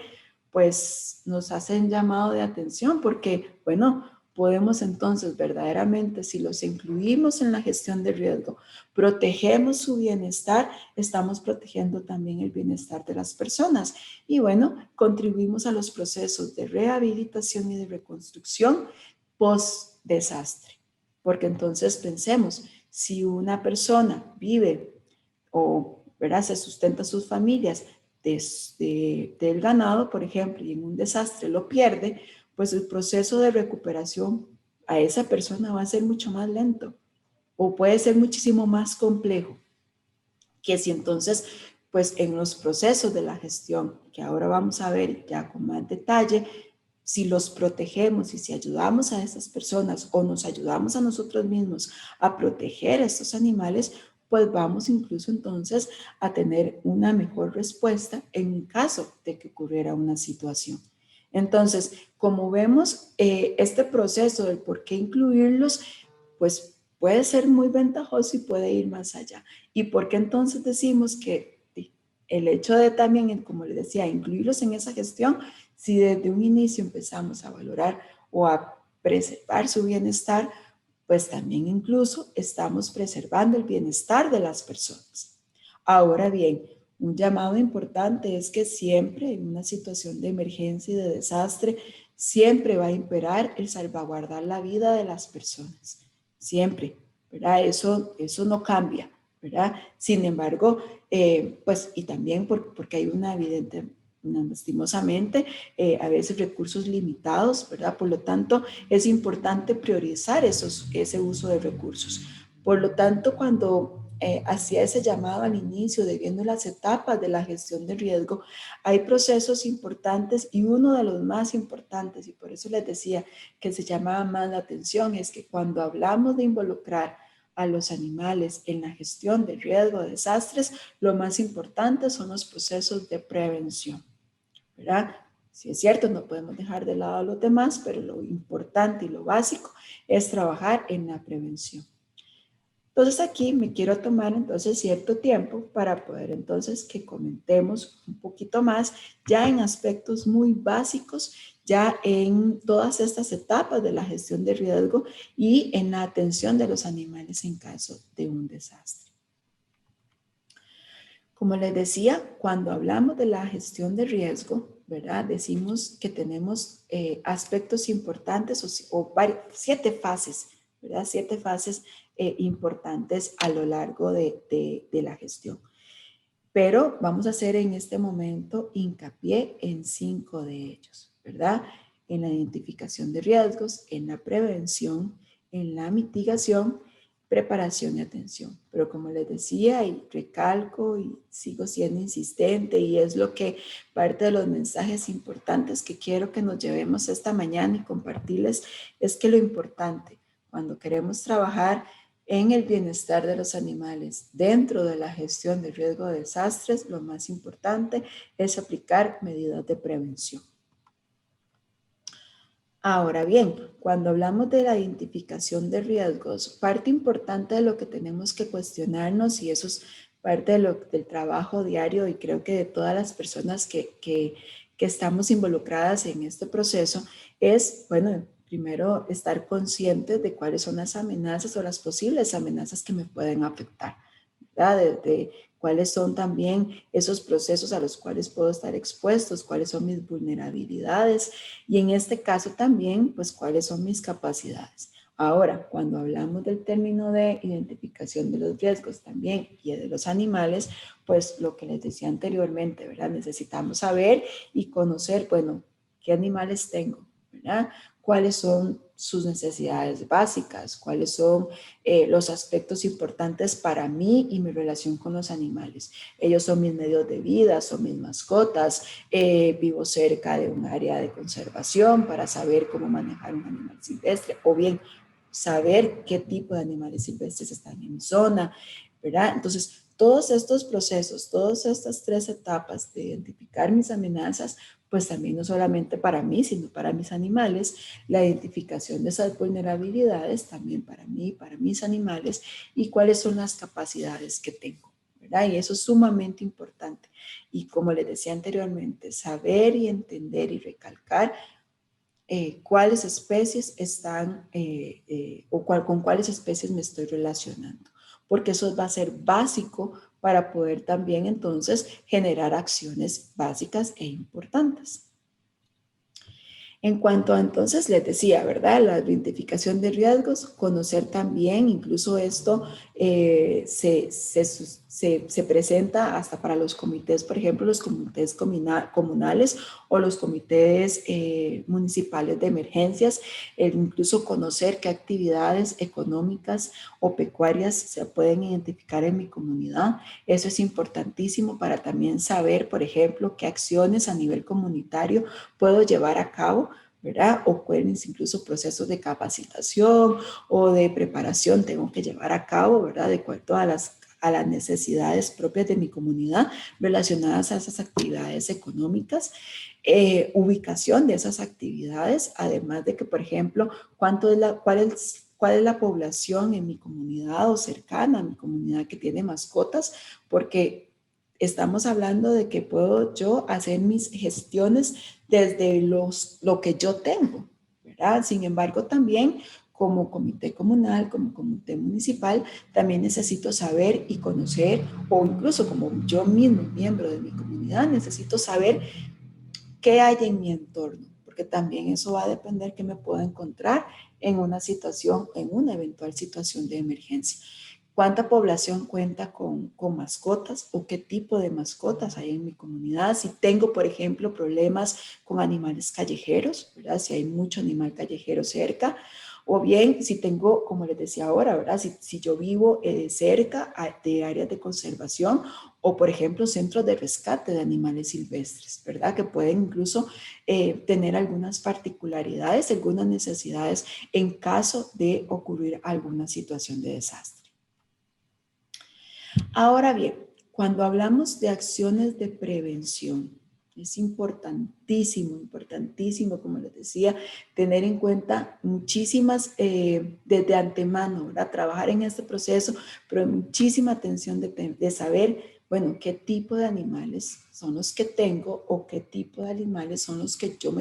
pues nos hacen llamado de atención porque, bueno, podemos entonces verdaderamente, si los incluimos en la gestión de riesgo, protegemos su bienestar, estamos protegiendo también el bienestar de las personas. Y bueno, contribuimos a los procesos de rehabilitación y de reconstrucción post-desastre. Porque entonces pensemos, si una persona vive o, ¿verdad?, se sustenta sus familias del ganado, por ejemplo, y en un desastre lo pierde, pues el proceso de recuperación a esa persona va a ser mucho más lento o puede ser muchísimo más complejo que si entonces, pues en los procesos de la gestión, que ahora vamos a ver ya con más detalle, si los protegemos y si ayudamos a esas personas o nos ayudamos a nosotros mismos a proteger a estos animales, pues vamos incluso entonces a tener una mejor respuesta en caso de que ocurriera una situación. Entonces, como vemos, este proceso del por qué incluirlos, pues puede ser muy ventajoso y puede ir más allá. ¿Y por qué entonces decimos que el hecho de también, como les decía, incluirlos en esa gestión, si desde un inicio empezamos a valorar o a preservar su bienestar, pues también incluso estamos preservando el bienestar de las personas. Ahora bien, un llamado importante es que siempre en una situación de emergencia y de desastre, siempre va a imperar el salvaguardar la vida de las personas. Siempre, ¿verdad? Eso no cambia, ¿verdad? Sin embargo, pues, y también porque hay una evidente, lastimosamente, a veces recursos limitados, ¿verdad? Por lo tanto, es importante priorizar ese uso de recursos. Por lo tanto, cuando hacía ese llamado al inicio de viendo las etapas de la gestión de riesgo, hay procesos importantes y uno de los más importantes, y por eso les decía que se llamaba más la atención, es que cuando hablamos de involucrar a los animales en la gestión de riesgo de desastres, lo más importante son los procesos de prevención, ¿verdad? Si es cierto, no podemos dejar de lado a los demás, pero lo importante y lo básico es trabajar en la prevención. Entonces aquí me quiero tomar entonces cierto tiempo para poder entonces que comentemos un poquito más ya en aspectos muy básicos, ya en todas estas etapas de la gestión de riesgo y en la atención de los animales en caso de un desastre. Como les decía, cuando hablamos de la gestión de riesgo, ¿verdad? Decimos que tenemos aspectos importantes o 7 fases, ¿verdad? 7 fases importantes a lo largo de la gestión. Pero vamos a hacer en este momento hincapié en 5 de ellos, ¿verdad? En la identificación de riesgos, en la prevención, en la mitigación, preparación y atención. Pero como les decía y recalco y sigo siendo insistente y es lo que parte de los mensajes importantes que quiero que nos llevemos esta mañana y compartirles es que lo importante cuando queremos trabajar en el bienestar de los animales dentro de la gestión de riesgo de desastres, lo más importante es aplicar medidas de prevención. Ahora bien, cuando hablamos de la identificación de riesgos, parte importante de lo que tenemos que cuestionarnos, y eso es parte del trabajo diario y creo que de todas las personas que estamos involucradas en este proceso, es, bueno, primero estar conscientes de cuáles son las amenazas o las posibles amenazas que me pueden afectar, ¿verdad? De cuáles son también esos procesos a los cuales puedo estar expuestos, cuáles son mis vulnerabilidades y en este caso también, pues, cuáles son mis capacidades. Ahora, cuando hablamos del término de identificación de los riesgos también y de los animales, pues lo que les decía anteriormente, ¿verdad? Necesitamos saber y conocer, bueno, qué animales tengo, ¿verdad? Cuáles son sus necesidades básicas, cuáles son los aspectos importantes para mí y mi relación con los animales. Ellos son mis medios de vida, son mis mascotas, vivo cerca de un área de conservación para saber cómo manejar un animal silvestre o bien saber qué tipo de animales silvestres están en mi zona, ¿verdad? Entonces, todos estos procesos, todas estas 3 etapas de identificar mis amenazas, pues también no solamente para mí, sino para mis animales, la identificación de esas vulnerabilidades también para mí, para mis animales, y cuáles son las capacidades que tengo, ¿verdad? Y eso es sumamente importante. Y como les decía anteriormente, saber y entender y recalcar cuáles especies están con cuáles especies me estoy relacionando, porque eso va a ser básico para poder también entonces generar acciones básicas e importantes. En cuanto a, entonces, les decía, ¿verdad? La identificación de riesgos, conocer también, incluso esto se presenta hasta para los comités, por ejemplo, los comités comunales o los comités municipales de emergencias, incluso conocer qué actividades económicas o pecuarias se pueden identificar en mi comunidad. Eso es importantísimo para también saber, por ejemplo, qué acciones a nivel comunitario puedo llevar a cabo, ¿verdad? O cuáles incluso procesos de capacitación o de preparación tengo que llevar a cabo, ¿verdad? De acuerdo a las necesidades propias de mi comunidad relacionadas a esas actividades económicas, ubicación de esas actividades, además de que, por ejemplo, cuál es la población en mi comunidad o cercana a mi comunidad que tiene mascotas, porque estamos hablando de que puedo yo hacer mis gestiones desde lo que yo tengo, ¿verdad? Sin embargo, también como comité comunal, como comité municipal, también necesito saber y conocer, o incluso como yo mismo, miembro de mi comunidad, necesito saber qué hay en mi entorno, porque también eso va a depender que me pueda encontrar en una situación, en una eventual situación de emergencia. ¿Cuánta población cuenta con mascotas o qué tipo de mascotas hay en mi comunidad? Si tengo, por ejemplo, problemas con animales callejeros, ¿verdad? Si hay mucho animal callejero cerca, o bien si tengo, como les decía ahora, ¿verdad? Si yo vivo cerca de áreas de conservación o, por ejemplo, centros de rescate de animales silvestres, ¿verdad? Que pueden incluso tener algunas particularidades, algunas necesidades en caso de ocurrir alguna situación de desastre. Ahora bien, cuando hablamos de acciones de prevención, es importantísimo, importantísimo, como les decía, tener en cuenta muchísimas, desde antemano, ¿verdad? Trabajar en este proceso, pero muchísima atención de saber, bueno, qué tipo de animales son los que tengo o qué tipo de animales son los que yo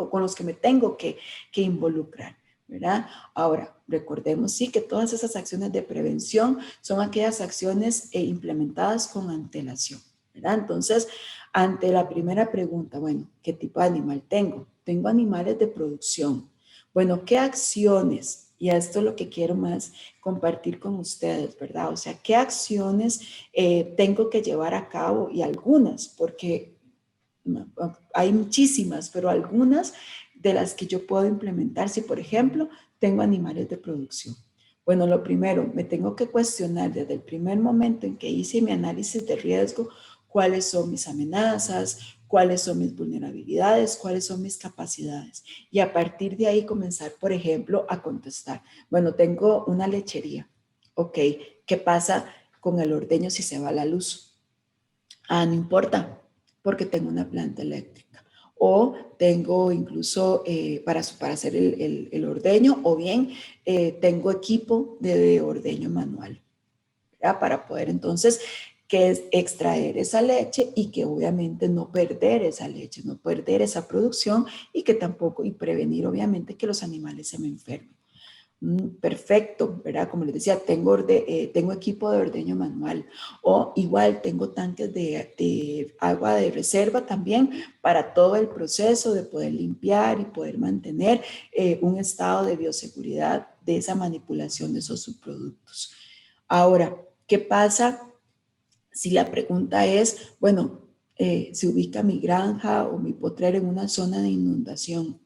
con los que me tengo que involucrar, ¿verdad? Ahora, recordemos sí que todas esas acciones de prevención son aquellas acciones implementadas con antelación, ¿verdad? Entonces, ante la primera pregunta, bueno, ¿qué tipo de animal tengo? Tengo animales de producción. Bueno, ¿qué acciones? Y esto es lo que quiero más compartir con ustedes, ¿verdad? O sea, ¿qué acciones tengo que llevar a cabo? Y algunas, porque hay muchísimas, pero algunas de las que yo puedo implementar si, por ejemplo, tengo animales de producción. Bueno, lo primero, me tengo que cuestionar desde el primer momento en que hice mi análisis de riesgo, cuáles son mis amenazas, cuáles son mis vulnerabilidades, cuáles son mis capacidades. Y a partir de ahí comenzar, por ejemplo, a contestar. Bueno, tengo una lechería. Ok, ¿qué pasa con el ordeño si se va la luz? No importa, porque tengo una planta eléctrica. O tengo incluso para hacer el ordeño, o bien tengo equipo de ordeño manual, ¿verdad? Para poder entonces que es extraer esa leche y que obviamente no perder esa leche, no perder esa producción y que tampoco, y prevenir obviamente que los animales se me enfermen. Perfecto, ¿verdad? Como les decía, tengo equipo de ordeño manual o igual tengo tanques de agua de reserva también para todo el proceso de poder limpiar y poder mantener un estado de bioseguridad de esa manipulación de esos subproductos. Ahora, ¿qué pasa si la pregunta es, bueno, se ubica mi granja o mi potrero en una zona de inundación?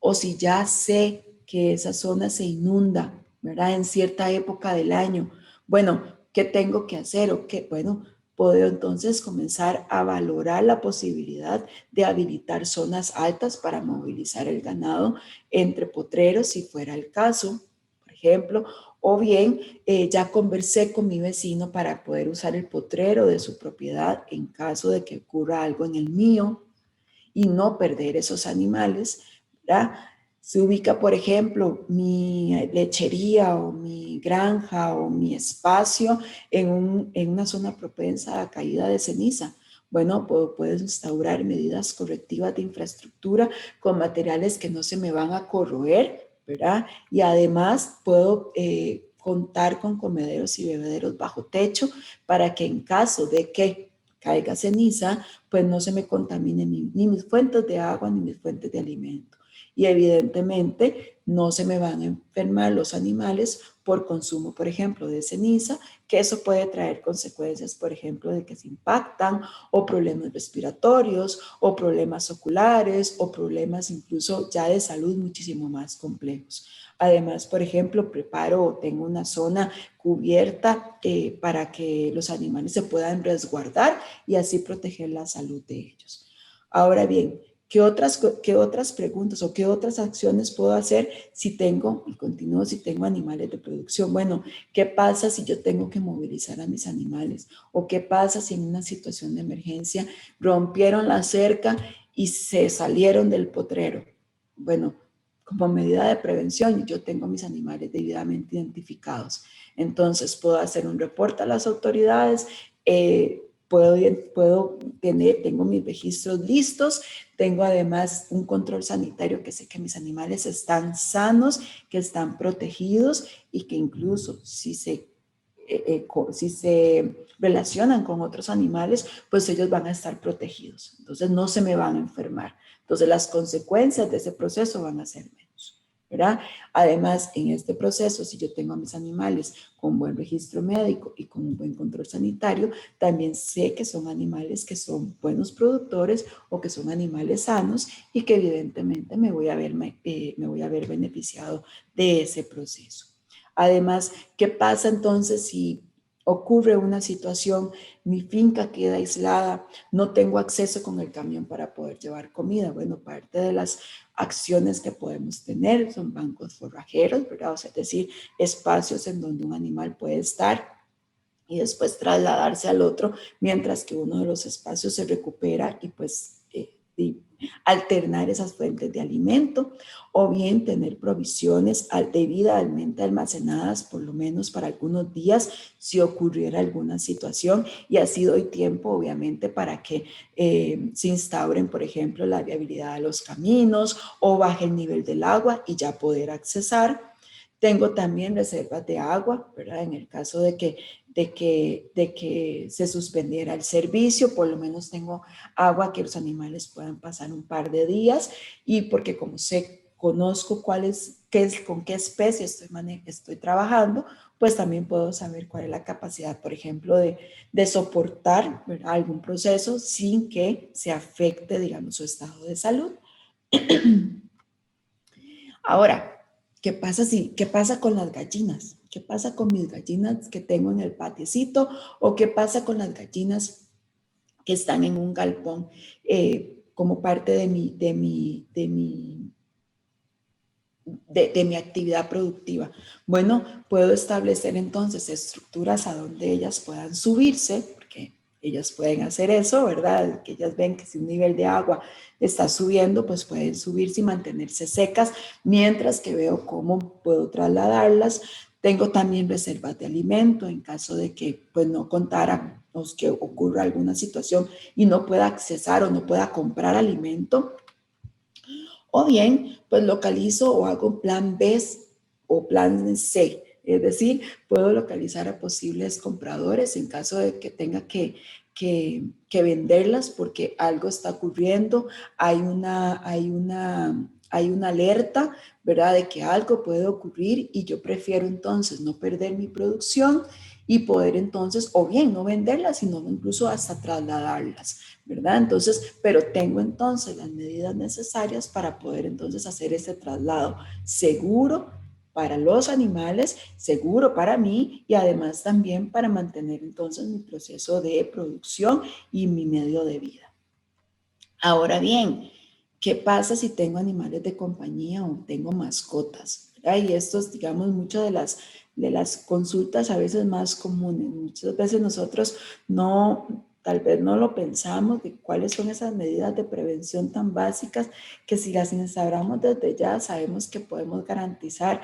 O si ya sé que esa zona se inunda, ¿verdad? En cierta época del año. Bueno, ¿qué tengo que hacer? O qué, bueno, puedo entonces comenzar a valorar la posibilidad de habilitar zonas altas para movilizar el ganado entre potreros, si fuera el caso, por ejemplo, O bien, ya conversé con mi vecino para poder usar el potrero de su propiedad en caso de que ocurra algo en el mío y no perder esos animales, ¿verdad? Se ubica, por ejemplo, mi lechería o mi granja o mi espacio en una zona propensa a caída de ceniza. Bueno, puedes instaurar medidas correctivas de infraestructura con materiales que no se me van a corroer, ¿verdad? Y además puedo contar con comederos y bebederos bajo techo para que en caso de que caiga ceniza, pues no se me contamine ni mis fuentes de agua ni mis fuentes de alimento. Y evidentemente no se me van a enfermar los animales por consumo, por ejemplo, de ceniza, que eso puede traer consecuencias, por ejemplo, de que se impactan o problemas respiratorios o problemas oculares o problemas incluso ya de salud muchísimo más complejos. Además, por ejemplo, preparo o tengo una zona cubierta para que los animales se puedan resguardar y así proteger la salud de ellos. Ahora bien, ¿qué otras preguntas o qué otras acciones puedo hacer si tengo, y continúo, si tengo animales de producción? Bueno, ¿qué pasa si yo tengo que movilizar a mis animales? ¿O qué pasa si en una situación de emergencia rompieron la cerca y se salieron del potrero? Bueno, como medida de prevención, yo tengo mis animales debidamente identificados. Entonces, puedo hacer un reporte a las autoridades, tengo mis registros listos, tengo además un control sanitario que sé que mis animales están sanos, que están protegidos y que incluso si se relacionan con otros animales, pues ellos van a estar protegidos. Entonces no se me van a enfermar. Entonces las consecuencias de ese proceso van a ser menos, ¿verdad? Además, en este proceso, si yo tengo a mis animales con buen registro médico y con un buen control sanitario, también sé que son animales que son buenos productores o que son animales sanos y que evidentemente me voy a ver beneficiado de ese proceso. Además, ¿qué pasa entonces si ocurre una situación, mi finca queda aislada, no tengo acceso con el camión para poder llevar comida? Bueno, parte de las acciones que podemos tener son bancos forrajeros, ¿verdad? O sea, es decir, espacios en donde un animal puede estar y después trasladarse al otro, mientras que uno de los espacios se recupera y pues alternar esas fuentes de alimento, o bien tener provisiones debidamente almacenadas por lo menos para algunos días si ocurriera alguna situación, y así doy tiempo obviamente para que se instauren, por ejemplo, la viabilidad de los caminos o baje el nivel del agua y ya poder accesar. Tengo también reservas de agua, ¿verdad? En el caso de que se suspendiera el servicio, por lo menos tengo agua que los animales puedan pasar un par de días, y porque como conozco con qué especie estoy trabajando, pues también puedo saber cuál es la capacidad, por ejemplo, de soportar, ¿verdad?, algún proceso sin que se afecte, digamos, su estado de salud. Ahora, ¿qué pasa con las gallinas? ¿Qué pasa con mis gallinas que tengo en el patiecito? ¿O qué pasa con las gallinas que están en un galpón como parte de mi actividad productiva? Bueno, puedo establecer entonces estructuras a donde ellas puedan subirse, porque ellas pueden hacer eso, ¿verdad? Que ellas ven que si un nivel de agua está subiendo, pues pueden subirse y mantenerse secas, mientras que veo cómo puedo trasladarlas. Tengo también reservas de alimento en caso de que pues no contara o que ocurra alguna situación y no pueda accesar o no pueda comprar alimento. O bien, pues localizo o hago plan B o plan C. Es decir, puedo localizar a posibles compradores en caso de que tenga que venderlas porque algo está ocurriendo, hay una alerta, ¿verdad?, de que algo puede ocurrir, y yo prefiero entonces no perder mi producción y poder entonces, o bien no venderlas, sino incluso hasta trasladarlas, ¿verdad? Entonces, pero tengo entonces las medidas necesarias para poder entonces hacer ese traslado seguro para los animales, seguro para mí, y además también para mantener entonces mi proceso de producción y mi medio de vida. Ahora bien, ¿qué pasa si tengo animales de compañía o tengo mascotas? ¿Verdad? Y esto es, digamos, muchas las consultas a veces más comunes. Muchas veces nosotros tal vez no lo pensamos de cuáles son esas medidas de prevención tan básicas que si las instauramos desde ya sabemos que podemos garantizar,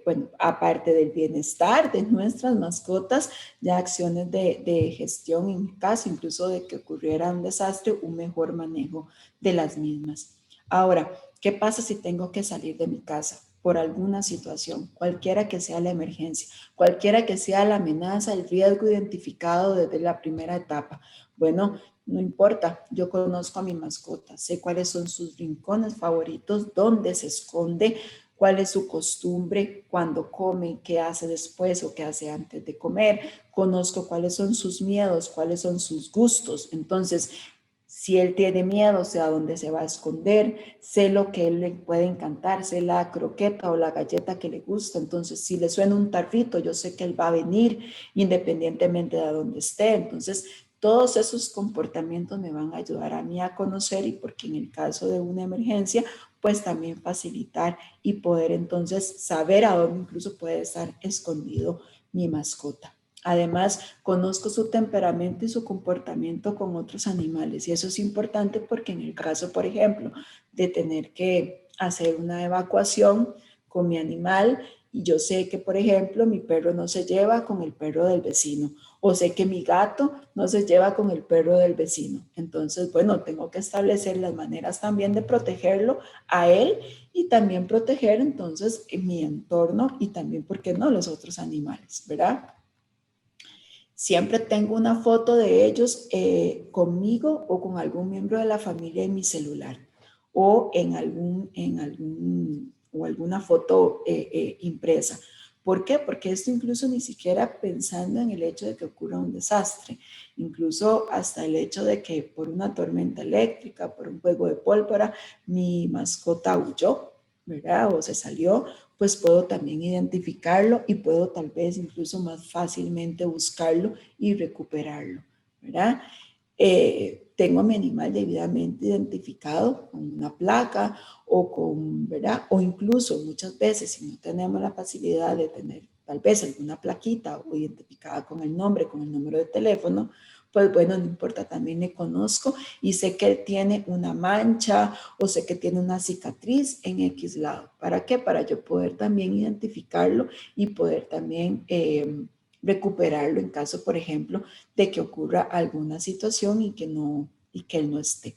bueno, aparte del bienestar de nuestras mascotas, ya acciones de gestión en caso incluso de que ocurriera un desastre, un mejor manejo de las mismas. Ahora, ¿qué pasa si tengo que salir de mi casa por alguna situación, cualquiera que sea la emergencia, cualquiera que sea la amenaza, el riesgo identificado desde la primera etapa? Bueno, no importa, yo conozco a mi mascota, sé cuáles son sus rincones favoritos, dónde se esconde, cuál es su costumbre, cuándo come, qué hace después o qué hace antes de comer, conozco cuáles son sus miedos, cuáles son sus gustos. Entonces, si él tiene miedo, sé a dónde se va a esconder, sé lo que a él le puede encantar, sé la croqueta o la galleta que le gusta. Entonces, si le suena un tarrito, yo sé que él va a venir independientemente de dónde esté. Entonces, todos esos comportamientos me van a ayudar a mí a conocer y porque en el caso de una emergencia, pues también facilitar y poder entonces saber a dónde incluso puede estar escondido mi mascota. Además, conozco su temperamento y su comportamiento con otros animales y eso es importante porque en el caso, por ejemplo, de tener que hacer una evacuación con mi animal y yo sé que, por ejemplo, mi perro no se lleva con el perro del vecino o sé que mi gato no se lleva con el perro del vecino. Entonces, bueno, tengo que establecer las maneras también de protegerlo a él y también proteger entonces mi entorno y también, ¿por qué no?, los otros animales, ¿verdad? Siempre tengo una foto de ellos conmigo o con algún miembro de la familia en mi celular o en alguna foto impresa. ¿Por qué? Porque esto incluso ni siquiera pensando en el hecho de que ocurra un desastre, incluso hasta el hecho de que por una tormenta eléctrica, por un juego de pólvora, mi mascota huyó, ¿verdad? O se salió, pues puedo también identificarlo y puedo tal vez incluso más fácilmente buscarlo y recuperarlo, ¿verdad? Tengo a mi animal debidamente identificado con una placa o con, ¿verdad? O incluso muchas veces si no tenemos la facilidad de tener tal vez alguna plaquita o identificada con el nombre, con el número de teléfono, pues bueno, no importa, también le conozco y sé que él tiene una mancha o sé que tiene una cicatriz en X lado. ¿Para qué? Para yo poder también identificarlo y poder también recuperarlo en caso, por ejemplo, de que ocurra alguna situación y que él no esté.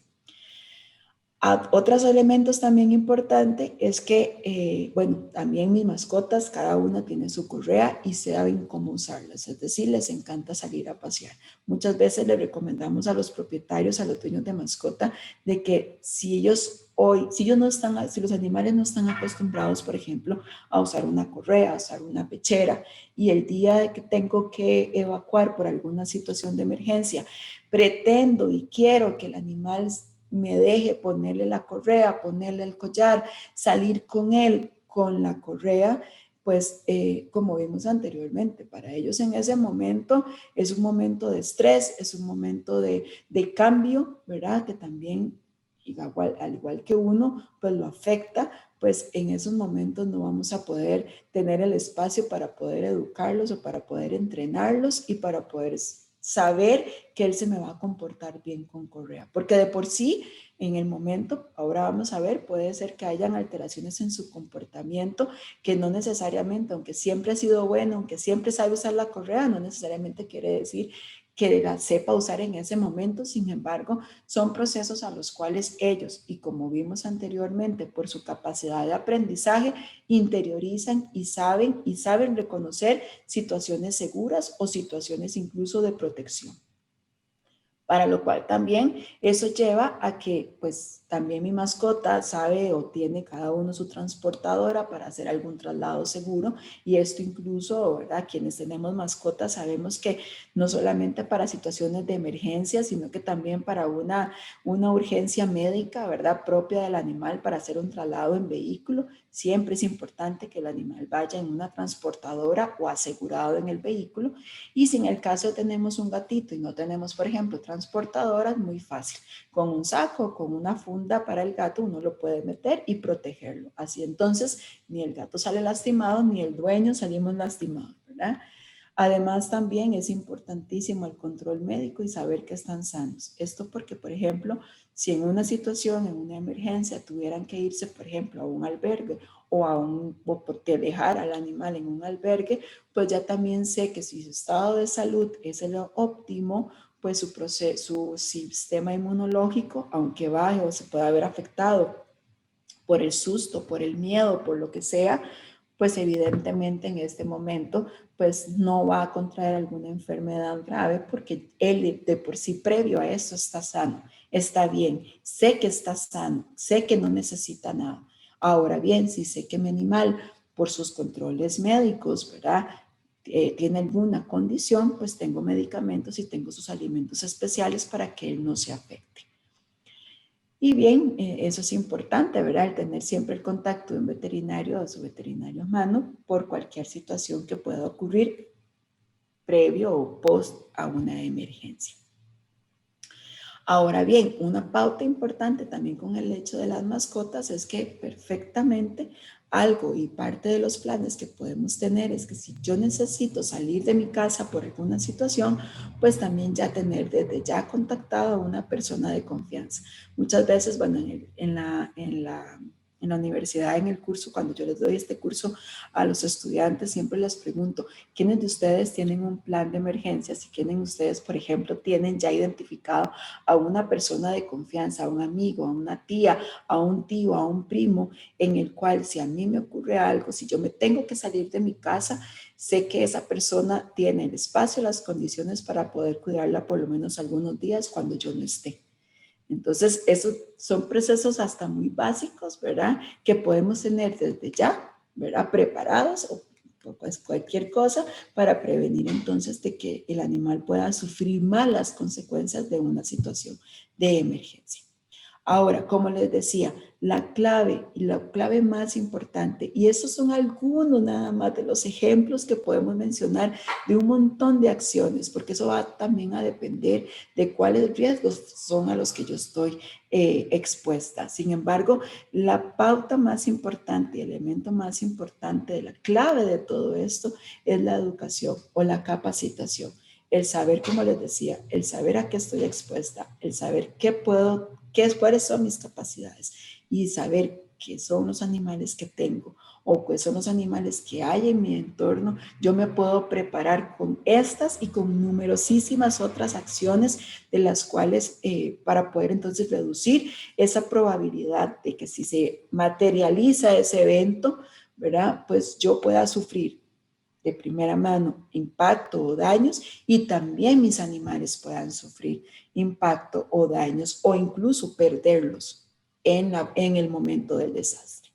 Otros elementos también importantes es que, bueno, también mis mascotas, cada una tiene su correa y saben cómo usarlas, es decir, les encanta salir a pasear. Muchas veces le recomendamos a los propietarios, a los dueños de mascota, de que si los animales no están acostumbrados, por ejemplo, a usar una correa, a usar una pechera, y el día de que tengo que evacuar por alguna situación de emergencia, pretendo y quiero que el animal me deje ponerle la correa, ponerle el collar, salir con él con la correa, pues como vimos anteriormente, para ellos en ese momento es un momento de estrés, es un momento de cambio, ¿verdad? Que también, al igual que uno, pues lo afecta, pues en esos momentos no vamos a poder tener el espacio para poder educarlos o para poder entrenarlos y para poder saber que él se me va a comportar bien con correa, porque de por sí en el momento, ahora vamos a ver, puede ser que hayan alteraciones en su comportamiento que no necesariamente, aunque siempre ha sido bueno, aunque siempre sabe usar la correa, no necesariamente quiere decir que la sepa usar en ese momento. Sin embargo, son procesos a los cuales ellos, y como vimos anteriormente, por su capacidad de aprendizaje, interiorizan y saben reconocer situaciones seguras o situaciones incluso de protección. Para lo cual también eso lleva a que pues también mi mascota sabe o tiene cada uno su transportadora para hacer algún traslado seguro, y esto incluso, ¿verdad?, quienes tenemos mascotas sabemos que no solamente para situaciones de emergencia, sino que también para una urgencia médica, ¿verdad?, propia del animal para hacer un traslado en vehículo, siempre es importante que el animal vaya en una transportadora o asegurado en el vehículo. Y si en el caso tenemos un gatito y no tenemos, por ejemplo, transportadoras, muy fácil, con un saco, con una funda funda para el gato, uno lo puede meter y protegerlo. Así entonces, ni el gato sale lastimado, ni el dueño salimos lastimados, ¿verdad? Además, también es importantísimo el control médico y saber que están sanos. Esto porque, por ejemplo, si en una situación, en una emergencia, tuvieran que irse, por ejemplo, a un albergue o porque dejar al animal en un albergue, pues ya también sé que si su estado de salud es el óptimo, pues su sistema inmunológico, aunque baje o se pueda ver afectado por el susto, por el miedo, por lo que sea, pues evidentemente en este momento pues no va a contraer alguna enfermedad grave porque él de por sí previo a eso está sano, está bien, sé que está sano, sé que no necesita nada. Ahora bien, si sé que mi animal por sus controles médicos, ¿verdad? Tiene alguna condición, pues tengo medicamentos y tengo sus alimentos especiales para que él no se afecte. Y bien, eso es importante, ¿verdad? El tener siempre el contacto de un veterinario o su veterinario a mano por cualquier situación que pueda ocurrir previo o post a una emergencia. Ahora bien, una pauta importante también con el hecho de las mascotas es que perfectamente algo y parte de los planes que podemos tener es que si yo necesito salir de mi casa por alguna situación, pues también ya tener desde ya contactado a una persona de confianza. Muchas veces, bueno, en la universidad, en el curso, cuando yo les doy este curso a los estudiantes, siempre les pregunto, ¿quiénes de ustedes tienen un plan de emergencia? Si quieren ustedes, por ejemplo, tienen ya identificado a una persona de confianza, a un amigo, a una tía, a un tío, a un primo, en el cual si a mí me ocurre algo, si yo me tengo que salir de mi casa, sé que esa persona tiene el espacio, las condiciones para poder cuidarla por lo menos algunos días cuando yo no esté. Entonces, esos son procesos hasta muy básicos, ¿verdad? Que podemos tener desde ya, ¿verdad? Preparados o pues cualquier cosa para prevenir entonces de que el animal pueda sufrir malas consecuencias de una situación de emergencia. Ahora, como les decía, la clave más importante, y esos son algunos nada más de los ejemplos que podemos mencionar de un montón de acciones, porque eso va también a depender de cuáles riesgos son a los que yo estoy expuesta. Sin embargo, la pauta más importante, el elemento más importante de la clave de todo esto es la educación o la capacitación. El saber, como les decía, el saber a qué estoy expuesta, el saber cuáles son mis capacidades y saber qué son los animales que tengo o qué son los animales que hay en mi entorno, yo me puedo preparar con estas y con numerosísimas otras acciones de las cuales para poder entonces reducir esa probabilidad de que si se materializa ese evento, ¿verdad? Pues yo pueda sufrir de primera mano impacto o daños y también mis animales puedan sufrir impacto o daños o incluso perderlos en el momento del desastre.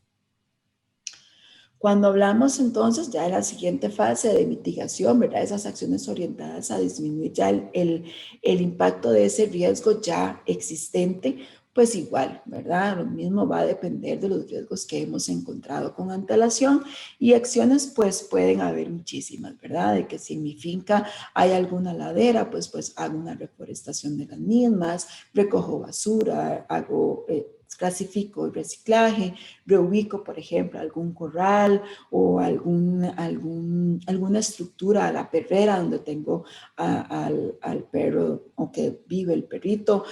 Cuando hablamos entonces ya de la siguiente fase de mitigación, ¿verdad? Esas acciones orientadas a disminuir ya el impacto de ese riesgo ya existente, pues igual, ¿verdad? Lo mismo va a depender de los riesgos que hemos encontrado con antelación y acciones pues pueden haber muchísimas, ¿verdad? De que si en mi finca hay alguna ladera, pues hago una reforestación de las mismas, recojo basura, clasifico el reciclaje, reubico, por ejemplo, algún corral o alguna estructura a la perrera donde tengo al perro o que vive el perrito,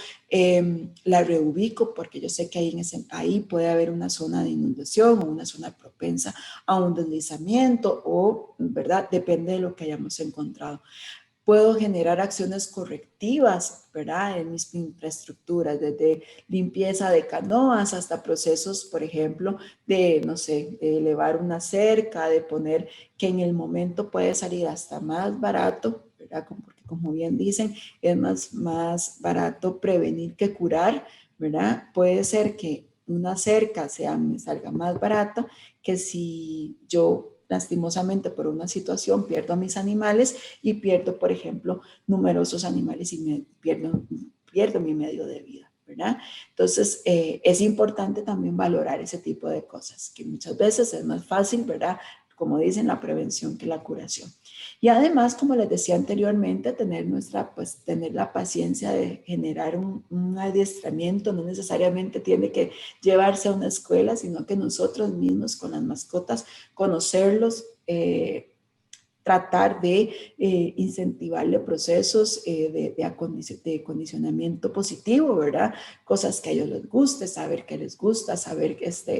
la reubico porque yo sé que ahí puede haber una zona de inundación o una zona propensa a un deslizamiento o, ¿verdad? Depende de lo que hayamos encontrado. Puedo generar acciones correctivas, ¿verdad? En mis infraestructuras, desde limpieza de canoas hasta procesos, por ejemplo, de, no sé, de elevar una cerca, de poner que en el momento puede salir hasta más barato, ¿verdad? Porque como bien dicen, es más barato prevenir que curar, ¿verdad? Puede ser que una cerca me salga más barata que si yo lastimosamente por una situación pierdo a mis animales y pierdo, por ejemplo, numerosos animales y pierdo mi medio de vida, ¿verdad? Entonces, es importante también valorar ese tipo de cosas, que muchas veces es más fácil, ¿verdad? como dicen, la prevención que la curación. Y además, como les decía anteriormente, tener la paciencia de generar un adiestramiento. No necesariamente tiene que llevarse a una escuela, sino que nosotros mismos con las mascotas, conocerlos, tratar de incentivarle procesos de condicionamiento positivo, ¿verdad? Cosas que a ellos les guste, saber qué les gusta, saber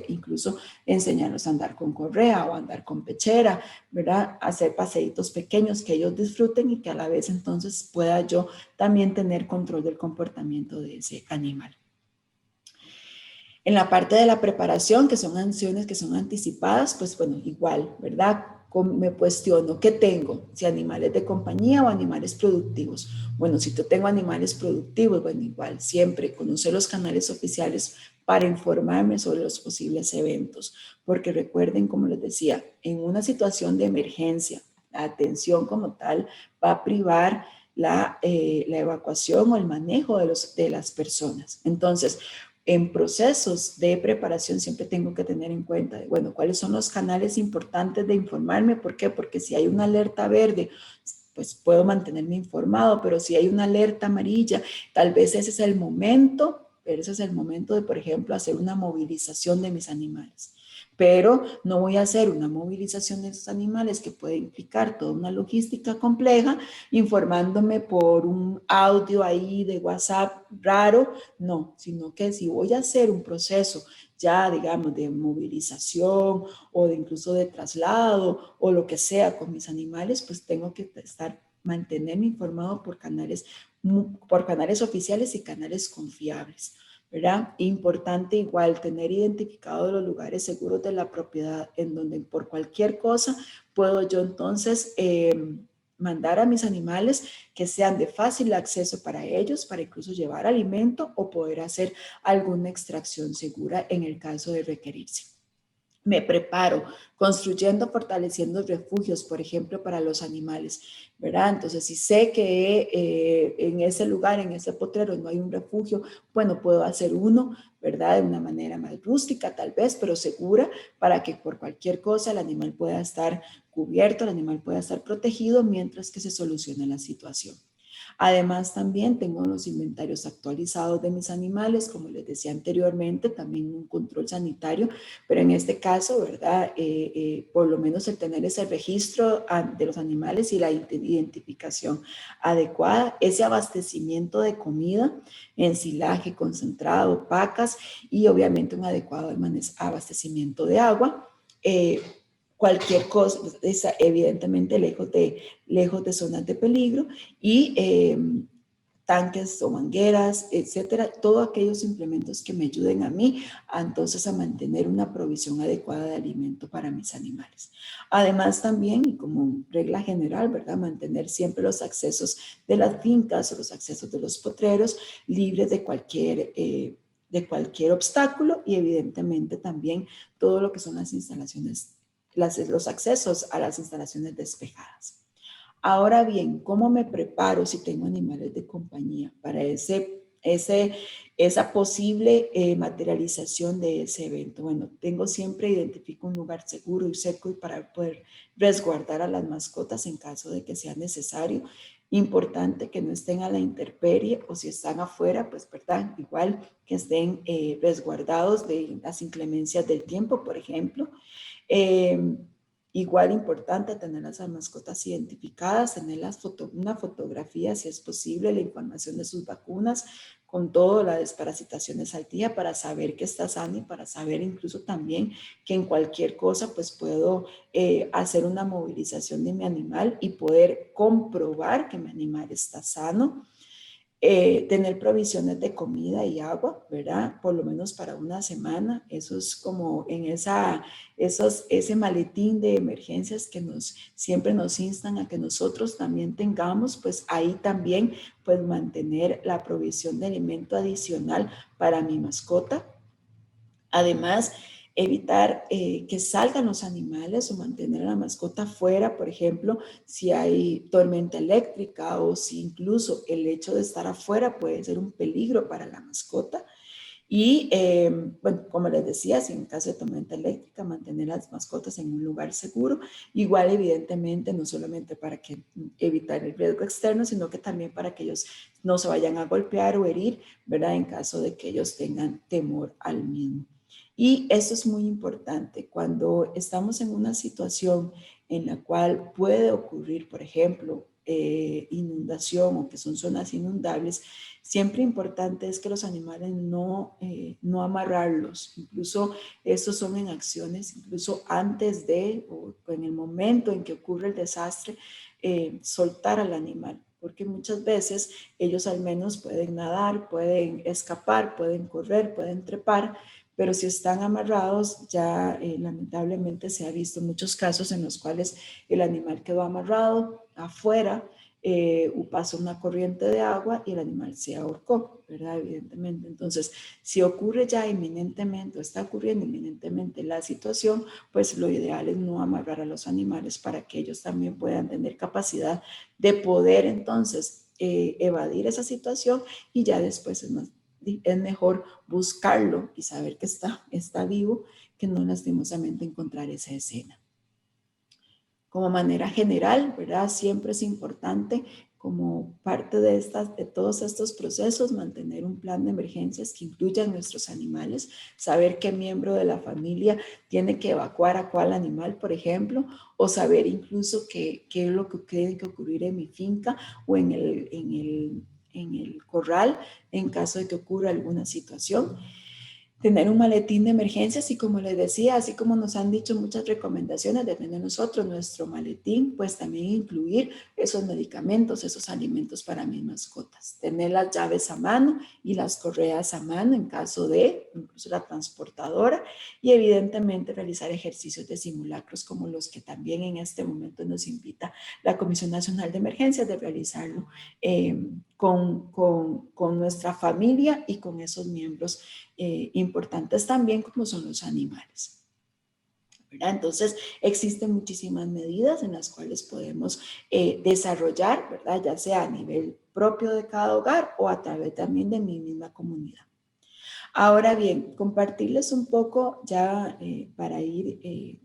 incluso enseñarlos a andar con correa o a andar con pechera, ¿verdad? Hacer paseitos pequeños que ellos disfruten y que a la vez entonces pueda yo también tener control del comportamiento de ese animal. En la parte de la preparación, que son acciones que son anticipadas, pues bueno, igual, ¿verdad? Me cuestiono, ¿qué tengo? Si animales de compañía o animales productivos. Bueno, si yo tengo animales productivos, bueno, igual, siempre conocer los canales oficiales para informarme sobre los posibles eventos. Porque recuerden, como les decía, en una situación de emergencia, la atención como tal va a privar la evacuación o el manejo de las personas. Entonces, en procesos de preparación siempre tengo que tener en cuenta, bueno, cuáles son los canales importantes de informarme. ¿Por qué? Porque si hay una alerta verde, pues puedo mantenerme informado, pero si hay una alerta amarilla, tal vez ese es el momento, pero ese es el momento de, por ejemplo, hacer una movilización de mis animales. Pero no voy a hacer una movilización de esos animales que puede implicar toda una logística compleja, informándome por un audio ahí de WhatsApp raro, no, sino que si voy a hacer un proceso ya, digamos, de movilización o de incluso de traslado o lo que sea con mis animales, pues tengo que mantenerme informado por canales oficiales y canales confiables, ¿verdad? Importante igual tener identificados los lugares seguros de la propiedad en donde por cualquier cosa puedo yo entonces mandar a mis animales que sean de fácil acceso para ellos, para incluso llevar alimento o poder hacer alguna extracción segura en el caso de requerirse. Me preparo construyendo, fortaleciendo refugios, por ejemplo, para los animales, ¿verdad? Entonces, si sé que en ese lugar, en ese potrero, no hay un refugio, bueno, puedo hacer uno, ¿verdad? De una manera más rústica, tal vez, pero segura, para que por cualquier cosa el animal pueda estar cubierto, el animal pueda estar protegido mientras que se solucione la situación. Además, también tengo los inventarios actualizados de mis animales, como les decía anteriormente, también un control sanitario, pero en este caso, ¿verdad? Por lo menos el tener ese registro de los animales y la identificación adecuada, ese abastecimiento de comida, ensilaje, concentrado, pacas y obviamente un adecuado abastecimiento de agua. Cualquier cosa, evidentemente lejos de zonas de peligro y tanques o mangueras, etcétera, todos aquellos implementos que me ayuden a mí entonces a mantener una provisión adecuada de alimento para mis animales. Además también, y como regla general, ¿verdad? Mantener siempre los accesos de las fincas o los accesos de los potreros libres de cualquier obstáculo y evidentemente también todo lo que son las instalaciones, los accesos a las instalaciones despejadas. Ahora bien, ¿cómo me preparo si tengo animales de compañía para esa posible materialización de ese evento? Bueno, identifico un lugar seguro y seco para poder resguardar a las mascotas en caso de que sea necesario. Importante que no estén a la intemperie o si están afuera, pues, ¿verdad? Igual que estén resguardados de las inclemencias del tiempo, por ejemplo. Igual importante tener las mascotas identificadas, tener una fotografía, si es posible, la información de sus vacunas, con todas las desparasitaciones al día para saber que está sano y para saber incluso también que en cualquier cosa pues puedo hacer una movilización de mi animal y poder comprobar que mi animal está sano. Tener provisiones de comida y agua, ¿verdad? Por lo menos para una semana. Eso es como en ese maletín de emergencias que siempre nos instan a que nosotros también tengamos, pues ahí también pues mantener la provisión de alimento adicional para mi mascota. Además, evitar que salgan los animales o mantener a la mascota fuera, por ejemplo, si hay tormenta eléctrica o si incluso el hecho de estar afuera puede ser un peligro para la mascota. Y, bueno, como les decía, si en caso de tormenta eléctrica, mantener las mascotas en un lugar seguro. Igual, evidentemente, no solamente para evitar el riesgo externo, sino que también para que ellos no se vayan a golpear o herir, ¿verdad? En caso de que ellos tengan temor al mismo. Y eso es muy importante. Cuando estamos en una situación en la cual puede ocurrir, por ejemplo, inundación o que son zonas inundables, siempre importante es que los animales no amarrarlos. Incluso estos son en acciones, incluso antes de o en el momento en que ocurre el desastre, soltar al animal. Porque muchas veces ellos al menos pueden nadar, pueden escapar, pueden correr, pueden trepar, pero si están amarrados, ya lamentablemente se ha visto muchos casos en los cuales el animal quedó amarrado afuera, pasó una corriente de agua y el animal se ahorcó, ¿verdad? Evidentemente. Entonces, si ocurre ya inminentemente o está ocurriendo inminentemente la situación, pues lo ideal es no amarrar a los animales para que ellos también puedan tener capacidad de poder entonces evadir esa situación y ya después es mejor buscarlo y saber que está vivo que no lastimosamente encontrar esa escena. Como manera general, ¿verdad? Siempre es importante como parte de todos estos procesos mantener un plan de emergencias que incluya a nuestros animales, saber qué miembro de la familia tiene que evacuar a cuál animal, por ejemplo, o saber incluso qué es lo que tiene que ocurrir en mi finca o en el corral en caso de que ocurra alguna situación. Tener un maletín de emergencias y como les decía, así como nos han dicho muchas recomendaciones de tener nosotros nuestro maletín, pues también incluir esos medicamentos, esos alimentos para mis mascotas. Tener las llaves a mano y las correas a mano en caso de, incluso la transportadora y evidentemente realizar ejercicios de simulacros como los que también en este momento nos invita la Comisión Nacional de Emergencias de realizarlo con nuestra familia y con esos miembros importantes también como son los animales. ¿Verdad? Entonces, existen muchísimas medidas en las cuales podemos desarrollar, ¿verdad? Ya sea a nivel propio de cada hogar o a través también de mi misma comunidad. Ahora bien, compartirles un poco ya para ir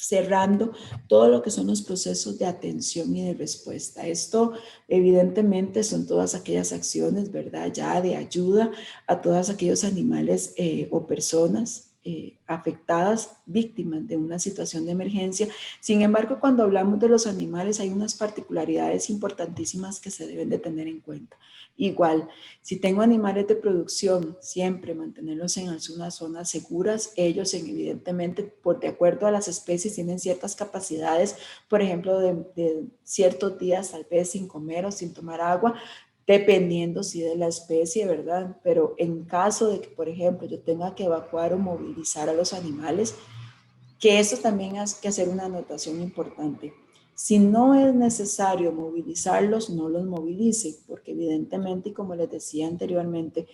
cerrando todo lo que son los procesos de atención y de respuesta. Esto evidentemente son todas aquellas acciones, ¿verdad? Ya de ayuda a todos aquellos animales o personas afectadas, víctimas de una situación de emergencia. Sin embargo, cuando hablamos de los animales hay unas particularidades importantísimas que se deben de tener en cuenta. Igual, si tengo animales de producción, siempre mantenerlos en algunas zonas seguras. Ellos, evidentemente, de acuerdo a las especies, tienen ciertas capacidades, por ejemplo, de ciertos días tal vez sin comer o sin tomar agua, dependiendo sí de la especie, ¿verdad? Pero en caso de que, por ejemplo, yo tenga que evacuar o movilizar a los animales, que eso también hay que hacer una anotación importante. Si no es necesario movilizarlos, no los movilice, porque evidentemente, y como les decía anteriormente,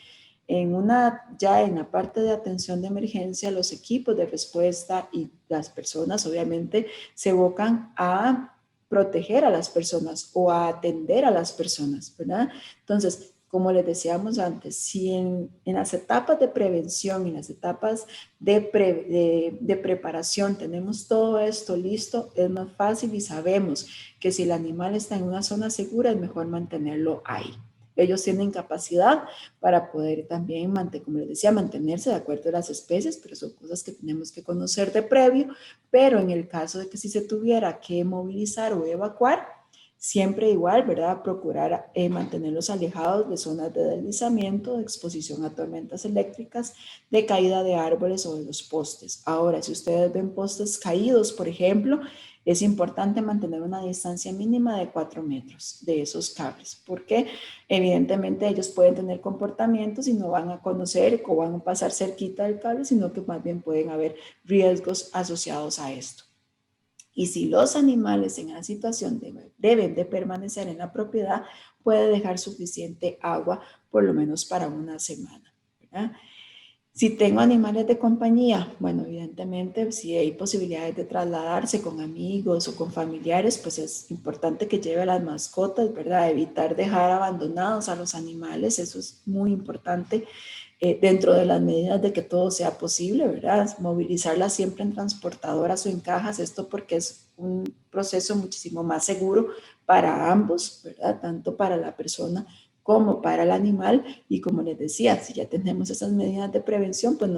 ya en la parte de atención de emergencia, los equipos de respuesta y las personas obviamente se evocan a proteger a las personas o a atender a las personas, ¿verdad? Entonces, como les decíamos antes, si en las etapas de prevención y en las etapas de preparación tenemos todo esto listo, es más fácil y sabemos que si el animal está en una zona segura es mejor mantenerlo ahí. Ellos tienen capacidad para poder también, como les decía, mantenerse de acuerdo a las especies, pero son cosas que tenemos que conocer de previo. Pero en el caso de que si se tuviera que movilizar o evacuar, siempre igual, ¿verdad? Procurar mantenerlos alejados de zonas de deslizamiento, de exposición a tormentas eléctricas, de caída de árboles o de los postes. Ahora, si ustedes ven postes caídos, por ejemplo, es importante mantener una distancia mínima de 4 metros de esos cables, porque evidentemente ellos pueden tener comportamientos y no van a conocer o van a pasar cerquita del cable, sino que más bien pueden haber riesgos asociados a esto. Y si los animales en la situación deben de permanecer en la propiedad, puede dejar suficiente agua por lo menos para una semana, ¿verdad? Si tengo animales de compañía, bueno, evidentemente, si hay posibilidades de trasladarse con amigos o con familiares, pues es importante que lleve a las mascotas, ¿verdad? Evitar dejar abandonados a los animales, eso es muy importante dentro de las medidas de que todo sea posible, ¿verdad? Movilizarlas siempre en transportadoras o en cajas, esto porque es un proceso muchísimo más seguro para ambos, ¿verdad? Tanto para la persona como para el animal, y como les decía, si ya tenemos esas medidas de prevención, pues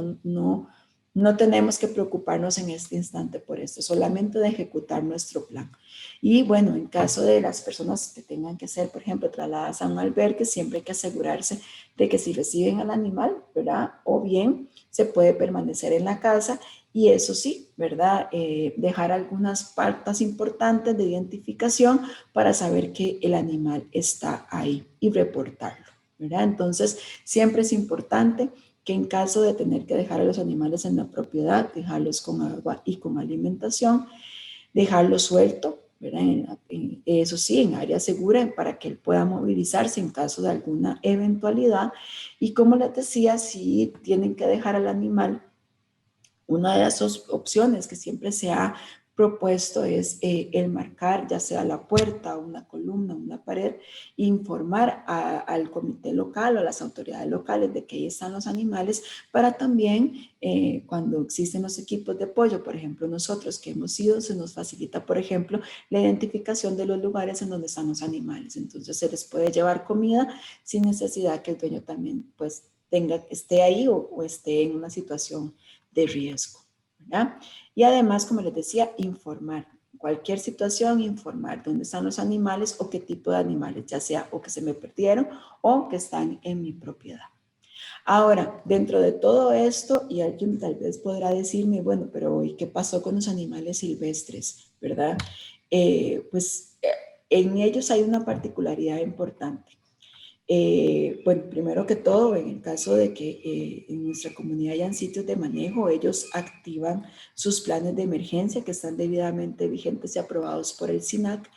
no tenemos que preocuparnos en este instante por esto, solamente de ejecutar nuestro plan. Y bueno, en caso de las personas que tengan que ser, por ejemplo, trasladadas a un albergue, siempre hay que asegurarse de que si reciben al animal, ¿verdad? O bien se puede permanecer en la casa, y eso sí, ¿verdad? Dejar algunas pautas importantes de identificación para saber que el animal está ahí y reportarlo, ¿verdad? Entonces, siempre es importante que en caso de tener que dejar a los animales en la propiedad, dejarlos con agua y con alimentación, dejarlos suelto, ¿verdad? Eso sí, en área segura para que él pueda movilizarse en caso de alguna eventualidad. Y como les decía, si tienen que dejar al animal, una de las opciones que siempre se ha propuesto es el marcar ya sea la puerta, una columna, una pared, informar al comité local o a las autoridades locales de que ahí están los animales, para también cuando existen los equipos de apoyo, por ejemplo nosotros que hemos ido, se nos facilita por ejemplo la identificación de los lugares en donde están los animales, entonces se les puede llevar comida sin necesidad que el dueño también pues esté ahí o esté en una situación de riesgo, ¿verdad? Y además, como les decía, informar. Cualquier situación, informar dónde están los animales o qué tipo de animales, ya sea o que se me perdieron o que están en mi propiedad. Ahora, dentro de todo esto, y alguien tal vez podrá decirme, bueno, pero ¿y qué pasó con los animales silvestres, verdad? En ellos hay una particularidad importante. Bueno, primero que todo, en el caso de que en nuestra comunidad hayan sitios de manejo, ellos activan sus planes de emergencia que están debidamente vigentes y aprobados por el SINAC.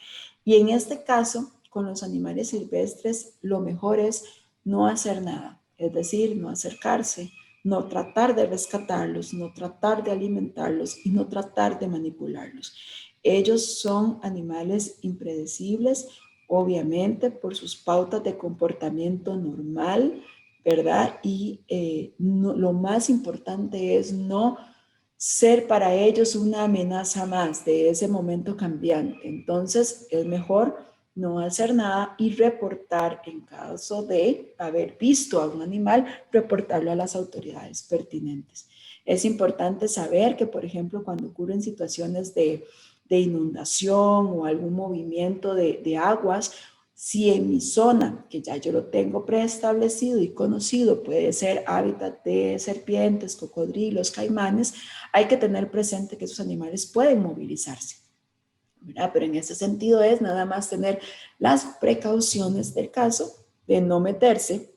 Y en este caso, con los animales silvestres, lo mejor es no hacer nada, es decir, no acercarse, no tratar de rescatarlos, no tratar de alimentarlos y no tratar de manipularlos. Ellos son animales impredecibles, obviamente por sus pautas de comportamiento normal, ¿verdad? Y lo más importante es no ser para ellos una amenaza más de ese momento cambiante. Entonces es mejor no hacer nada y reportar en caso de haber visto a un animal, reportarlo a las autoridades pertinentes. Es importante saber que, por ejemplo, cuando ocurren situaciones de inundación o algún movimiento de aguas, si en mi zona, que ya yo lo tengo preestablecido y conocido, puede ser hábitat de serpientes, cocodrilos, caimanes, hay que tener presente que esos animales pueden movilizarse, ¿verdad? Pero en ese sentido es nada más tener las precauciones del caso de no meterse,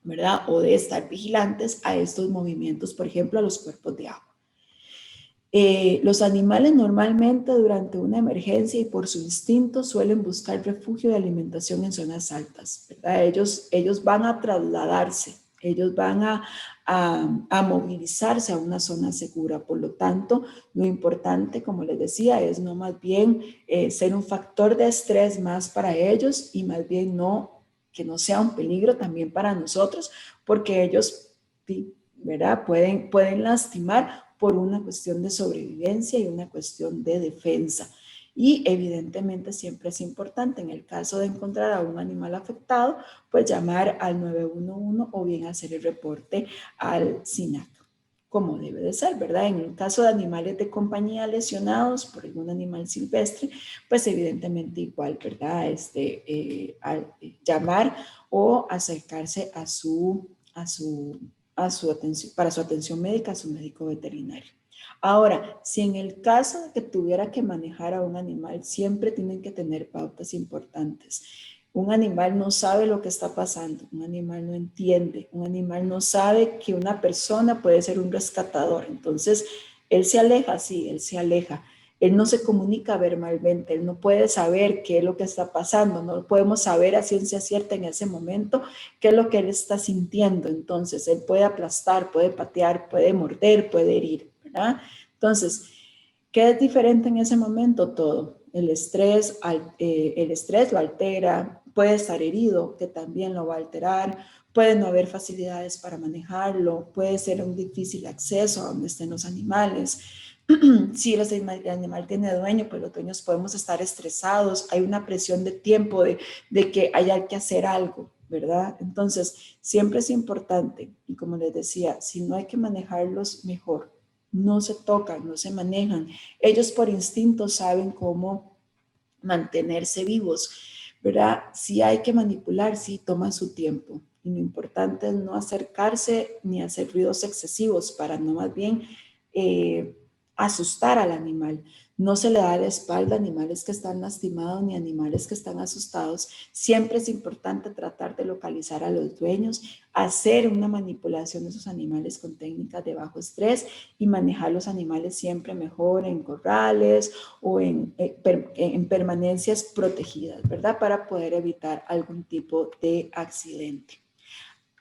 ¿verdad? O de estar vigilantes a estos movimientos, por ejemplo, a los cuerpos de agua. Los animales normalmente durante una emergencia y por su instinto suelen buscar refugio y alimentación en zonas altas, ¿verdad? Ellos van a trasladarse, ellos van a movilizarse a una zona segura. Por lo tanto, lo importante, como les decía, es no más bien ser un factor de estrés más para ellos y más bien que no sea un peligro también para nosotros, porque ellos, ¿verdad? Pueden lastimar por una cuestión de sobrevivencia y una cuestión de defensa. Y evidentemente siempre es importante, en el caso de encontrar a un animal afectado, pues llamar al 911 o bien hacer el reporte al SINAC, como debe de ser, ¿verdad? En el caso de animales de compañía lesionados por algún animal silvestre, pues evidentemente igual, ¿verdad? Llamar o acercarse para su atención médica a su médico veterinario. Ahora, si en el caso de que tuviera que manejar a un animal, siempre tienen que tener pautas importantes. Un animal no sabe lo que está pasando, un animal no entiende, un animal no sabe que una persona puede ser un rescatador. Entonces, él se aleja, sí, él se aleja. él no se comunica verbalmente, él no puede saber qué es lo que está pasando, no podemos saber a ciencia cierta en ese momento qué es lo que él está sintiendo. Entonces, él puede aplastar, puede patear, puede morder, puede herir, ¿verdad? Entonces, ¿qué es diferente en ese momento? Todo. El estrés lo altera, puede estar herido, que también lo va a alterar, puede no haber facilidades para manejarlo, puede ser un difícil acceso a donde estén los animales. Si el animal tiene dueño, pues los dueños podemos estar estresados, hay una presión de tiempo, de que hay que hacer algo, ¿verdad? Entonces, siempre es importante, y como les decía, si no hay que manejarlos, mejor. No se tocan, no se manejan. Ellos por instinto saben cómo mantenerse vivos, ¿verdad? Si hay que manipular, sí, toma su tiempo. Y lo importante es no acercarse ni hacer ruidos excesivos para no más bien asustar al animal. No se le da la espalda a animales que están lastimados ni a animales que están asustados. Siempre es importante tratar de localizar a los dueños, hacer una manipulación de esos animales con técnicas de bajo estrés y manejar los animales siempre mejor en corrales o en permanencias protegidas, ¿verdad? Para poder evitar algún tipo de accidente.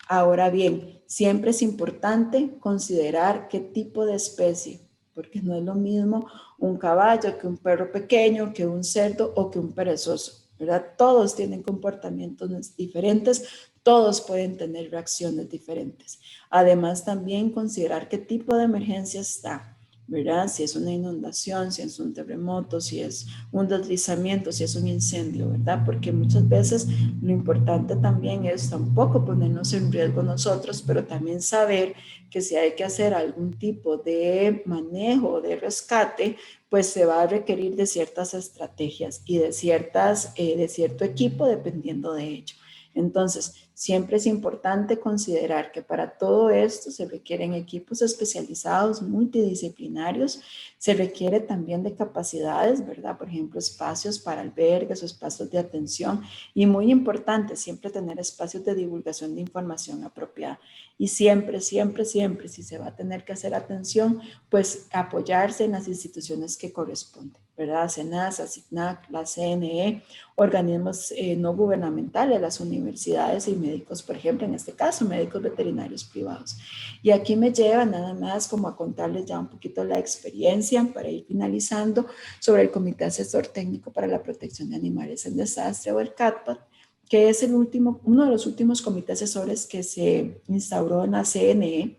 Ahora bien, siempre es importante considerar qué tipo de especie, porque no es lo mismo un caballo que un perro pequeño, que un cerdo o que un perezoso, ¿verdad? Todos tienen comportamientos diferentes, todos pueden tener reacciones diferentes. Además, también considerar qué tipo de emergencia está, ¿verdad? Si es una inundación, si es un terremoto, si es un deslizamiento, si es un incendio, ¿verdad? Porque muchas veces lo importante también es tampoco ponernos en riesgo nosotros, pero también saber que si hay que hacer algún tipo de manejo, de rescate, pues se va a requerir de ciertas estrategias y de cierto equipo dependiendo de ello. Entonces, siempre es importante considerar que para todo esto se requieren equipos especializados, multidisciplinarios, se requiere también de capacidades, ¿verdad? Por ejemplo, espacios para albergues o espacios de atención y muy importante, siempre tener espacios de divulgación de información apropiada. Y siempre, siempre, siempre, si se va a tener que hacer atención, pues apoyarse en las instituciones que corresponden, ¿verdad? SENASA, SICNAC, la CNE, organismos no gubernamentales, las universidades y médicos, por ejemplo, en este caso, médicos veterinarios privados. Y aquí me lleva nada más como a contarles ya un poquito la experiencia para ir finalizando sobre el Comité Asesor Técnico para la Protección de Animales en Desastre o el CATPAT, que es uno de los últimos comités asesores que se instauró en la CNE.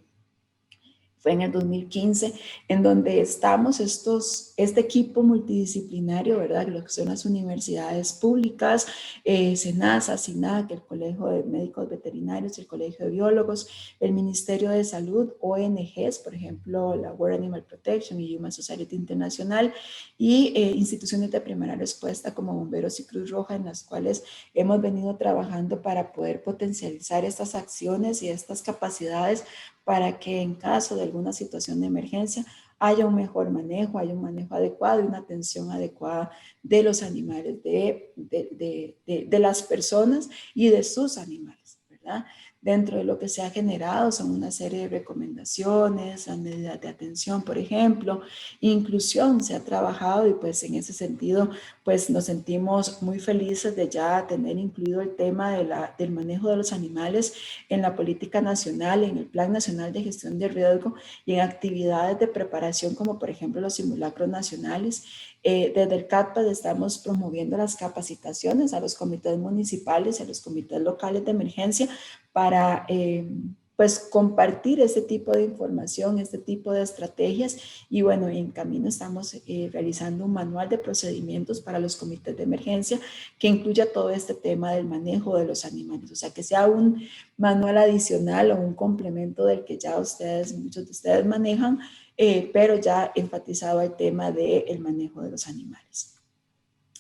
Fue en el 2015, en donde estamos este equipo multidisciplinario, ¿verdad? Lo que son las universidades públicas, SENASA, SINAC, el Colegio de Médicos Veterinarios, el Colegio de Biólogos, el Ministerio de Salud, ONGs, por ejemplo, la World Animal Protection y Human Society Internacional, y instituciones de primera respuesta como Bomberos y Cruz Roja, en las cuales hemos venido trabajando para poder potencializar estas acciones y estas capacidades para que en caso de alguna situación de emergencia haya un mejor manejo, haya un manejo adecuado y una atención adecuada de los animales, de las personas y de sus animales, ¿verdad? Dentro de lo que se ha generado son una serie de recomendaciones, las medidas de atención, por ejemplo, inclusión se ha trabajado y pues en ese sentido pues nos sentimos muy felices de ya tener incluido el tema del manejo de los animales en la política nacional, en el Plan Nacional de Gestión de Riesgo y en actividades de preparación como por ejemplo los simulacros nacionales. Desde el CATPAT estamos promoviendo las capacitaciones a los comités municipales y a los comités locales de emergencia para pues compartir este tipo de información, este tipo de estrategias y bueno, en camino estamos realizando un manual de procedimientos para los comités de emergencia que incluya todo este tema del manejo de los animales, o sea que sea un manual adicional o un complemento del que ya muchos de ustedes manejan, pero ya enfatizado el tema del manejo de los animales.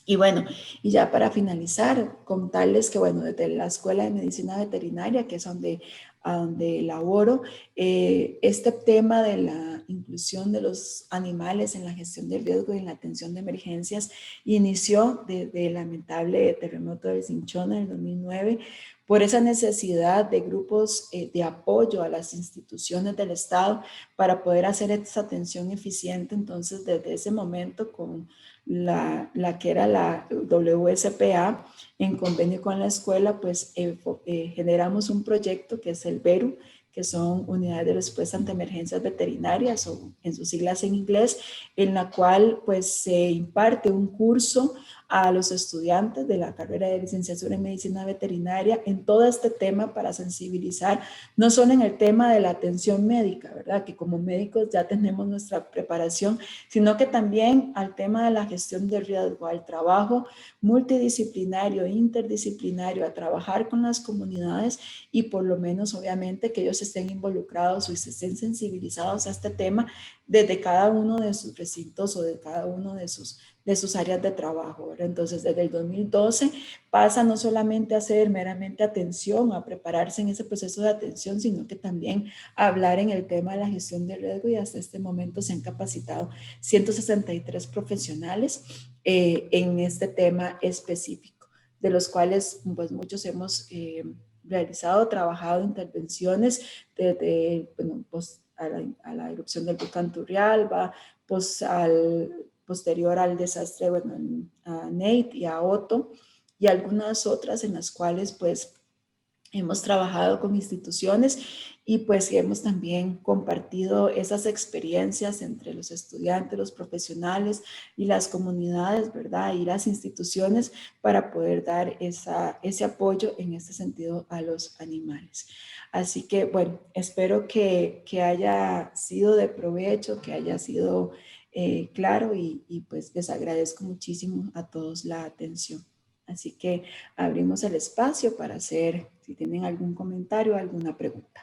Y bueno, y ya para finalizar, contarles que bueno, desde la Escuela de Medicina Veterinaria, que es donde a donde laboro, este tema de la inclusión de los animales en la gestión del riesgo y en la atención de emergencias inició desde el lamentable terremoto del Cinchón en el 2009 por esa necesidad de grupos de apoyo a las instituciones del Estado para poder hacer esta atención eficiente. Entonces, desde ese momento, con la que era la WSPA, en convenio con la escuela, pues generamos un proyecto que es el VERU, que son unidades de respuesta ante emergencias veterinarias, o en sus siglas en inglés, en la cual pues se imparte un curso a los estudiantes de la carrera de licenciatura en medicina veterinaria en todo este tema para sensibilizar, no solo en el tema de la atención médica, ¿verdad? Que como médicos ya tenemos nuestra preparación, sino que también al tema de la gestión de riesgo, al trabajo multidisciplinario, interdisciplinario, a trabajar con las comunidades y por lo menos obviamente que ellos estén involucrados o estén sensibilizados a este tema desde cada uno de sus recintos o de cada uno de sus áreas de trabajo, ¿verdad? Entonces, desde el 2012 pasa no solamente a hacer meramente atención, a prepararse en ese proceso de atención, sino que también a hablar en el tema de la gestión de riesgo, y hasta este momento se han capacitado 163 profesionales en este tema específico, de los cuales pues muchos hemos realizado, trabajado intervenciones desde, bueno, pues, a la erupción del volcán Turrialba, pues posterior al desastre, bueno, a Nate y a Otto, y algunas otras en las cuales pues hemos trabajado con instituciones y pues hemos también compartido esas experiencias entre los estudiantes, los profesionales y las comunidades, ¿verdad? Y las instituciones para poder dar ese apoyo en este sentido a los animales. Así que, bueno, espero que haya sido de provecho, que haya sido claro y pues les agradezco muchísimo a todos la atención. Así que abrimos el espacio para hacer, si tienen algún comentario o alguna pregunta.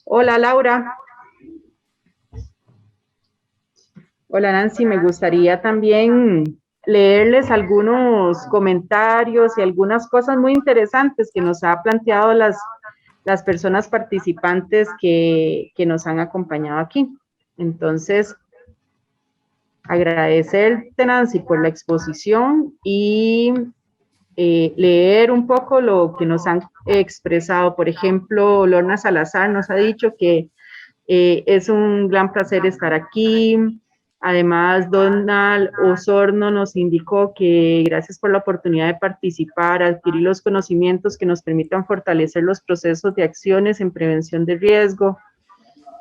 Hola, Laura. Hola, Nancy. Me gustaría también leerles algunos comentarios y algunas cosas muy interesantes que nos ha planteado las personas participantes que nos han acompañado aquí. Entonces, agradecerte, Nancy, por la exposición y leer un poco lo que nos han expresado. Por ejemplo, Lorna Salazar nos ha dicho que es un gran placer estar aquí. Además, Donald Osorno nos indicó que gracias por la oportunidad de participar, adquirir los conocimientos que nos permitan fortalecer los procesos de acciones en prevención de riesgo.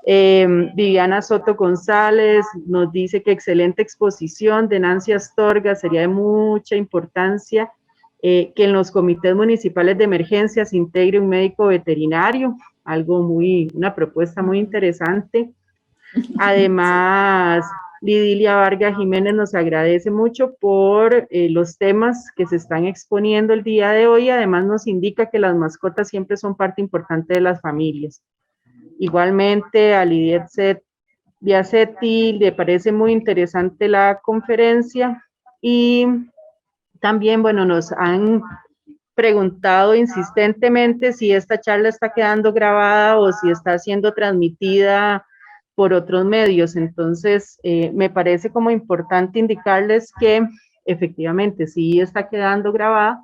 Viviana Soto González nos dice que excelente exposición de Nancy Astorga, sería de mucha importancia que en los comités municipales de emergencia se integre un médico veterinario, una propuesta muy interesante. Además, Lidilia Vargas Jiménez nos agradece mucho por los temas que se están exponiendo el día de hoy. Además, nos indica que las mascotas siempre son parte importante de las familias. Igualmente, a Lidiet Biasetti le parece muy interesante la conferencia y también, bueno, nos han preguntado insistentemente si esta charla está quedando grabada o si está siendo transmitida por otros medios. Entonces, me parece como importante indicarles que efectivamente sí está quedando grabada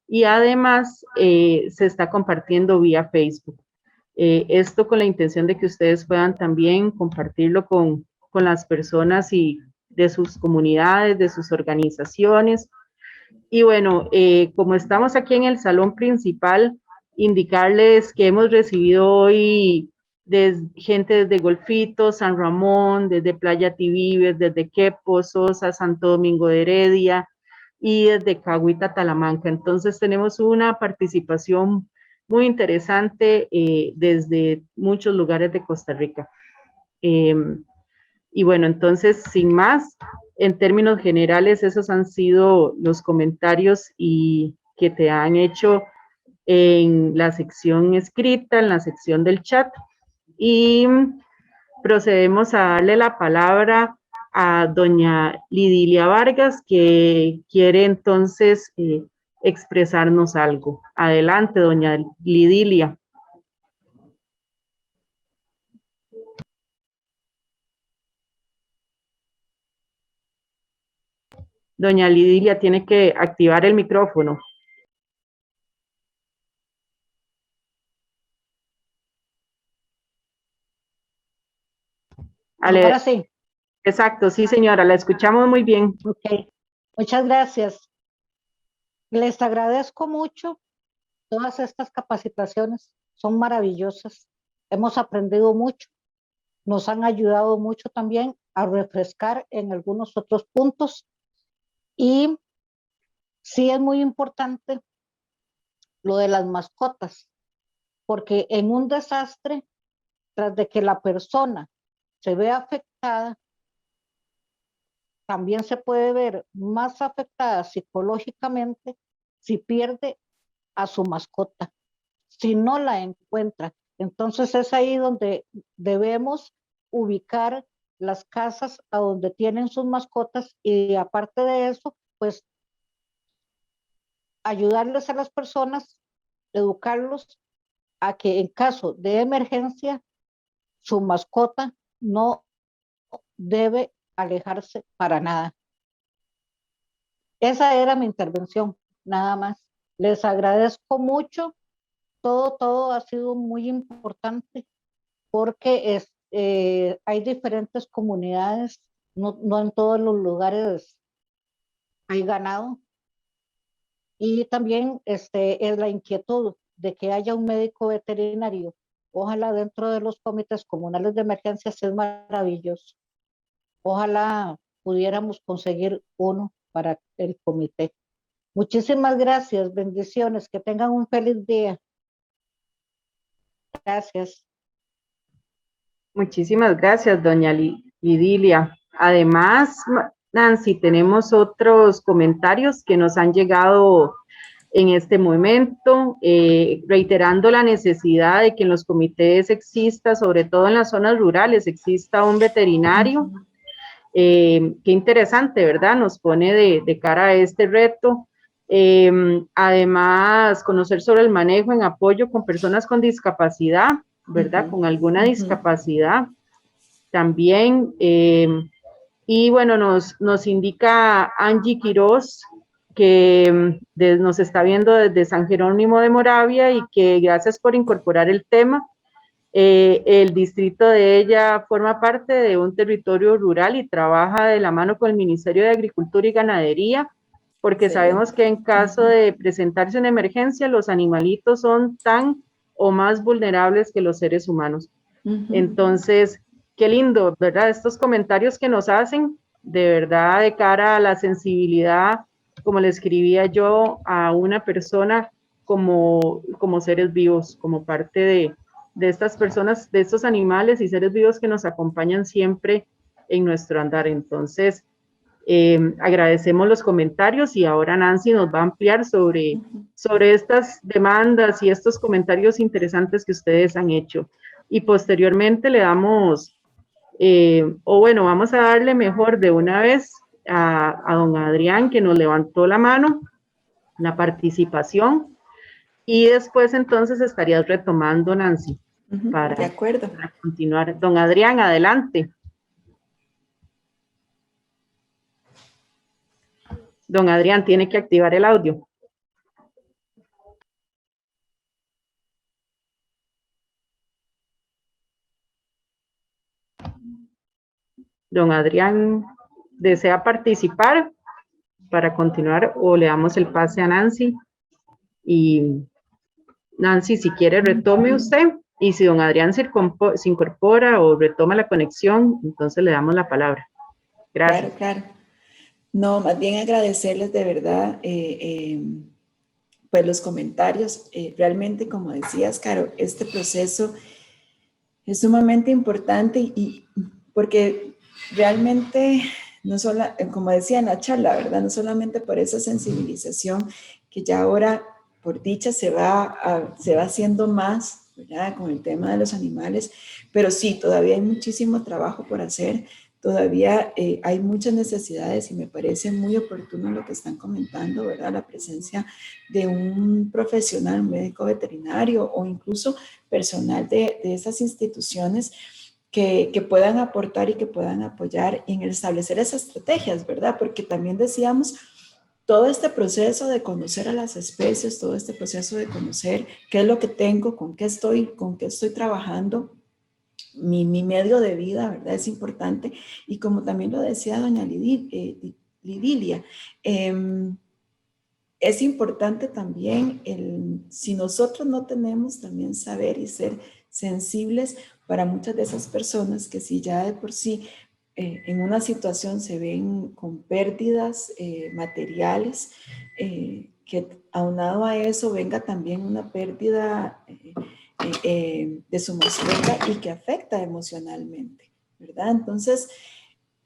y además se está compartiendo vía Facebook. Esto con la intención de que ustedes puedan también compartirlo con las personas y de sus comunidades, de sus organizaciones. Y bueno, como estamos aquí en el salón principal, indicarles que hemos recibido hoy gente desde Golfito, San Ramón, desde Playa Tibibes, desde Quepo, Sosa, Santo Domingo de Heredia y desde Cahuita, Talamanca. Entonces tenemos una participación muy interesante desde muchos lugares de Costa Rica. Y bueno, entonces, sin más, en términos generales, esos han sido los comentarios que te han hecho en la sección escrita, en la sección del chat. Y procedemos a darle la palabra a doña Lidilia Vargas, que quiere entonces expresarnos algo. Adelante, doña Lidilia. Doña Lidilia tiene que activar el micrófono. Ahora sí. Exacto, sí señora, la escuchamos muy bien. Ok, muchas gracias. Les agradezco mucho todas estas capacitaciones, son maravillosas. Hemos aprendido mucho, nos han ayudado mucho también a refrescar en algunos otros puntos y sí es muy importante lo de las mascotas, porque en un desastre, tras de que la persona se ve afectada, también se puede ver más afectada psicológicamente si pierde a su mascota, si no la encuentra. Entonces es ahí donde debemos ubicar las casas a donde tienen sus mascotas y aparte de eso, pues ayudarles a las personas, educarlos a que en caso de emergencia su mascota no debe alejarse para nada. Esa era mi intervención, nada más. Les agradezco mucho. Todo ha sido muy importante porque hay diferentes comunidades, no en todos los lugares hay ganado. Y también es la inquietud de que haya un médico veterinario. Ojalá dentro de los comités comunales de emergencias es maravilloso. Ojalá pudiéramos conseguir uno para el comité. Muchísimas gracias, bendiciones, que tengan un feliz día. Gracias. Muchísimas gracias, doña Lidilia. Además, Nancy, tenemos otros comentarios que nos han llegado en este momento, reiterando la necesidad de que en los comités exista, sobre todo en las zonas rurales, exista un veterinario. Qué interesante, ¿verdad? Nos pone de cara a este reto. Además, conocer sobre el manejo en apoyo con personas con discapacidad, ¿verdad? Con alguna discapacidad también. Y bueno, nos indica Angie Quiroz que nos está viendo desde San Jerónimo de Moravia y que gracias por incorporar el tema. El distrito de ella forma parte de un territorio rural y trabaja de la mano con el Ministerio de Agricultura y Ganadería, porque sabemos que en caso de presentarse una emergencia, los animalitos son tan o más vulnerables que los seres humanos. Entonces, qué lindo, ¿verdad? Estos comentarios que nos hacen, de verdad, de cara a la sensibilidad, como le escribía yo a una persona, como seres vivos, como parte de estas personas, de estos animales y seres vivos que nos acompañan siempre en nuestro andar. Entonces, agradecemos los comentarios y ahora Nancy nos va a ampliar sobre estas demandas y estos comentarios interesantes que ustedes han hecho. Y posteriormente le damos, vamos a darle mejor de una vez a don Adrián, que nos levantó la mano, la participación, y después entonces estarías retomando, Nancy, para continuar. Don Adrián, adelante. Don Adrián, tiene que activar el audio. Don Adrián, ¿desea participar para continuar o le damos el pase a Nancy? Y Nancy, si quiere, retome usted. Y si don Adrián se incorpora o retoma la conexión, entonces le damos la palabra. Gracias. Claro. No, más bien agradecerles de verdad pues los comentarios. Realmente, como decías, Caro, este proceso es sumamente importante y porque realmente, no solo, como decía en la charla, ¿verdad? No solamente por esa sensibilización que ya ahora, por dicha, se va haciendo más, ¿verdad? Con el tema de los animales, pero sí, todavía hay muchísimo trabajo por hacer, todavía hay muchas necesidades y me parece muy oportuno lo que están comentando, ¿verdad? La presencia de un profesional, un médico veterinario o incluso personal de esas instituciones que puedan aportar y que puedan apoyar en el establecer esas estrategias, ¿verdad? Porque también decíamos, todo este proceso de conocer a las especies, todo este proceso de conocer qué es lo que tengo, con qué estoy trabajando, mi medio de vida, ¿verdad? Es importante. Y como también lo decía doña Lidilia, es importante también, si nosotros no tenemos también saber y ser sensibles para muchas de esas personas que si ya de por sí en una situación se ven con pérdidas materiales, que aunado a eso venga también una pérdida de su mascota y que afecta emocionalmente, ¿verdad? Entonces,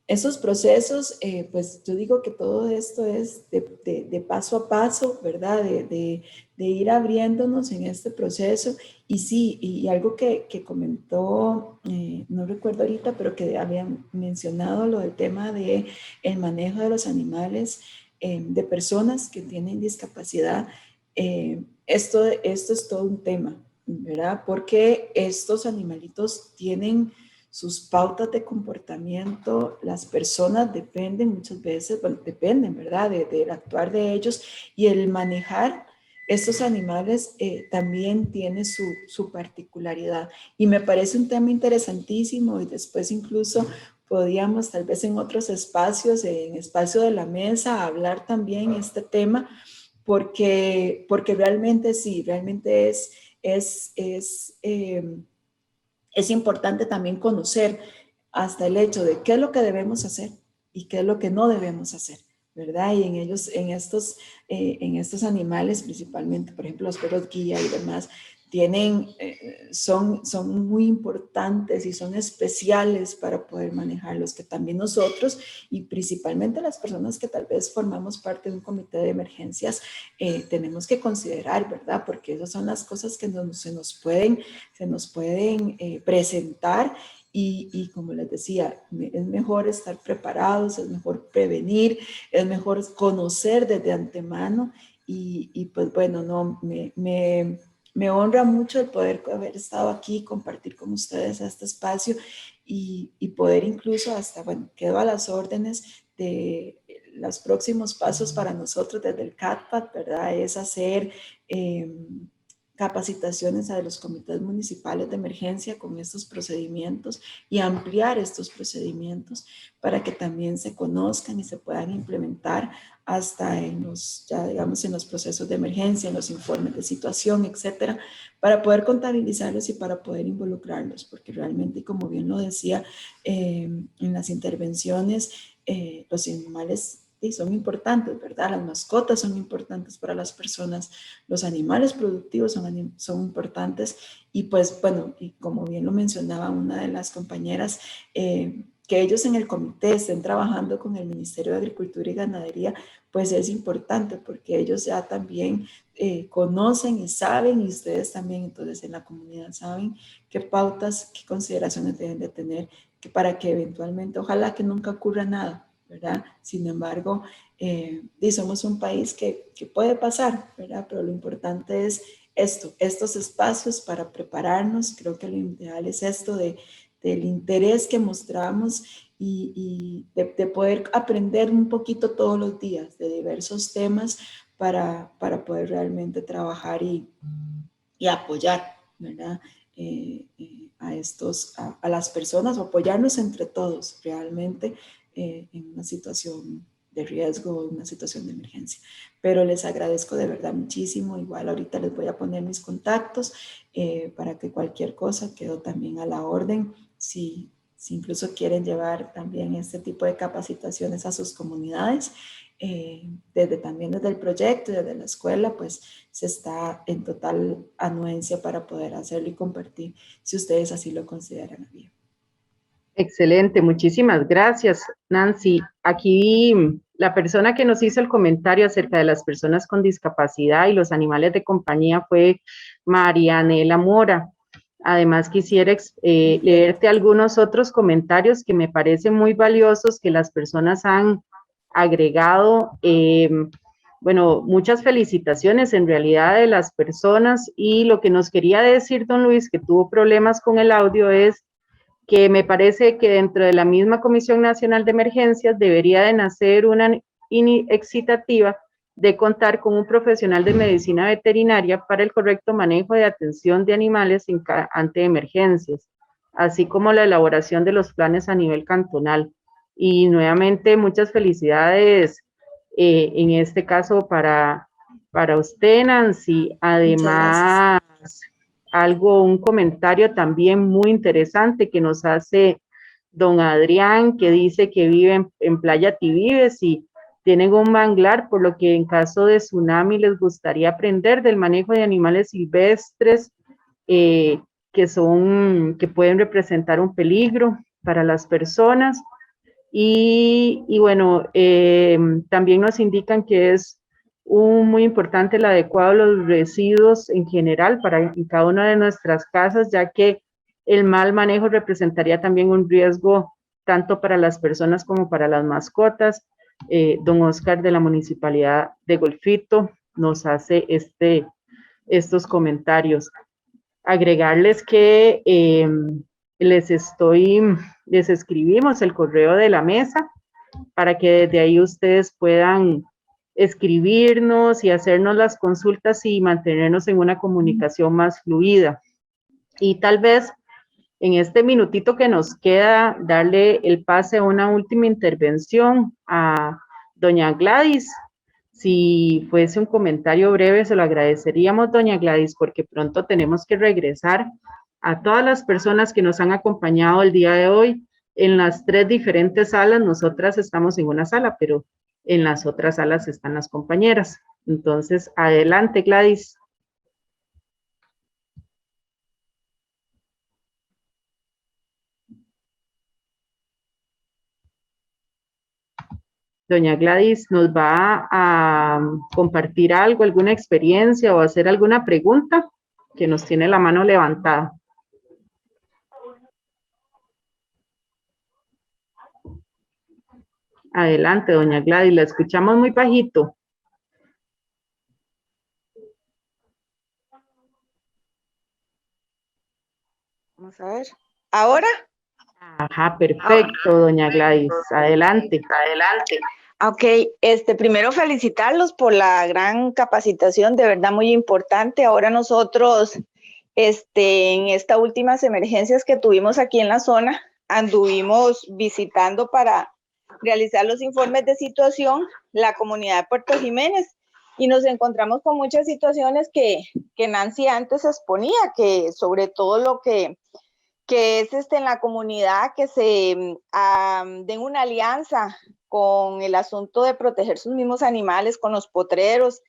esos procesos, pues yo digo que todo esto es de paso a paso, ¿verdad? De ir abriéndonos en este proceso. Y sí, y algo que comentó, no recuerdo ahorita, pero que habían mencionado lo del tema de el manejo de los animales, de personas que tienen discapacidad. Esto es todo un tema, ¿verdad? Porque estos animalitos tienen sus pautas de comportamiento, las personas dependen muchas veces, bueno, dependen, ¿verdad?, del actuar de ellos, y el manejar estos animales también tiene su particularidad. Y me parece un tema interesantísimo y después incluso podríamos tal vez en otros espacios, en espacio de la mesa, hablar también este tema, porque realmente sí, realmente es importante también conocer hasta el hecho de qué es lo que debemos hacer y qué es lo que no debemos hacer, ¿verdad? Y en estos animales, principalmente, por ejemplo, los perros guía y demás, son muy importantes y son especiales para poder manejarlos, que también nosotros y principalmente las personas que tal vez formamos parte de un comité de emergencias tenemos que considerar, ¿verdad? Porque esas son las cosas que se nos pueden presentar y como les decía, es mejor estar preparados, es mejor prevenir, es mejor conocer desde antemano y pues bueno, no, me honra mucho el poder haber estado aquí, compartir con ustedes este espacio y poder incluso hasta, bueno, quedo a las órdenes de los próximos pasos para nosotros desde el CATPAT, ¿verdad? Es hacer capacitaciones a los comités municipales de emergencia con estos procedimientos y ampliar estos procedimientos para que también se conozcan y se puedan implementar hasta en los procesos de emergencia, en los informes de situación, etcétera, para poder contabilizarlos y para poder involucrarlos, porque realmente, como bien lo decía en las intervenciones, los animales son importantes, ¿verdad? Las mascotas son importantes para las personas, los animales productivos son importantes y pues bueno, y como bien lo mencionaba una de las compañeras, que ellos en el comité estén trabajando con el Ministerio de Agricultura y Ganadería, pues es importante porque ellos ya también conocen y saben, y ustedes también entonces en la comunidad saben qué pautas, qué consideraciones deben de tener para que eventualmente, ojalá que nunca ocurra nada, ¿verdad? Sin embargo, somos un país que puede pasar, ¿verdad? Pero lo importante es estos espacios para prepararnos. Creo que lo ideal es esto del interés que mostramos y de poder aprender un poquito todos los días de diversos temas para poder realmente trabajar y apoyar, ¿verdad? A las personas, o apoyarnos entre todos realmente en una situación de riesgo, en una situación de emergencia. Pero les agradezco de verdad muchísimo. Igual ahorita les voy a poner mis contactos para que cualquier cosa quedo también a la orden. Si incluso quieren llevar también este tipo de capacitaciones a sus comunidades, también desde el proyecto y desde la escuela, pues se está en total anuencia para poder hacerlo y compartir si ustedes así lo consideran bien. Excelente, muchísimas gracias, Nancy. Aquí la persona que nos hizo el comentario acerca de las personas con discapacidad y los animales de compañía fue Marianela Mora. Además, quisiera leerte algunos otros comentarios que me parecen muy valiosos que las personas han agregado. Bueno, muchas felicitaciones en realidad de las personas, y lo que nos quería decir don Luis, que tuvo problemas con el audio, es que me parece que dentro de la misma Comisión Nacional de Emergencias debería de nacer una excitativa de contar con un profesional de medicina veterinaria para el correcto manejo de atención de animales ante emergencias, así como la elaboración de los planes a nivel cantonal. Y nuevamente, muchas felicidades en este caso para usted, Nancy. Además, un comentario también muy interesante que nos hace don Adrián, que dice que vive en Playa Tibibes y tienen un manglar, por lo que en caso de tsunami les gustaría aprender del manejo de animales silvestres que pueden representar un peligro para las personas. Y bueno, también nos indican que es muy importante el adecuado de los residuos en general en cada una de nuestras casas, ya que el mal manejo representaría también un riesgo tanto para las personas como para las mascotas. Don Oscar de la Municipalidad de Golfito nos hace estos comentarios. Agregarles que les escribimos el correo de la mesa para que desde ahí ustedes puedan escribirnos y hacernos las consultas y mantenernos en una comunicación más fluida. Y tal vez en este minutito que nos queda, darle el pase a una última intervención a doña Gladys. Si fuese un comentario breve, se lo agradeceríamos, doña Gladys, porque pronto tenemos que regresar. A todas las personas que nos han acompañado el día de hoy en las 3 diferentes salas. Nosotras estamos en una sala, pero en las otras salas están las compañeras. Entonces, adelante, Gladys. Doña Gladys nos va a compartir algo, alguna experiencia o hacer alguna pregunta, que nos tiene la mano levantada. Adelante, doña Gladys, la escuchamos muy bajito. Vamos a ver. ¿Ahora? Ajá, perfecto, doña Gladys. Adelante. Adelante. Ok, primero felicitarlos por la gran capacitación, de verdad muy importante. Ahora nosotros, en estas últimas emergencias que tuvimos aquí en la zona, anduvimos visitando para realizar los informes de situación la comunidad de Puerto Jiménez y nos encontramos con muchas situaciones que Nancy antes exponía, que sobre todo lo que es en la comunidad que se den una alianza con el asunto de proteger sus mismos animales, con los potreros.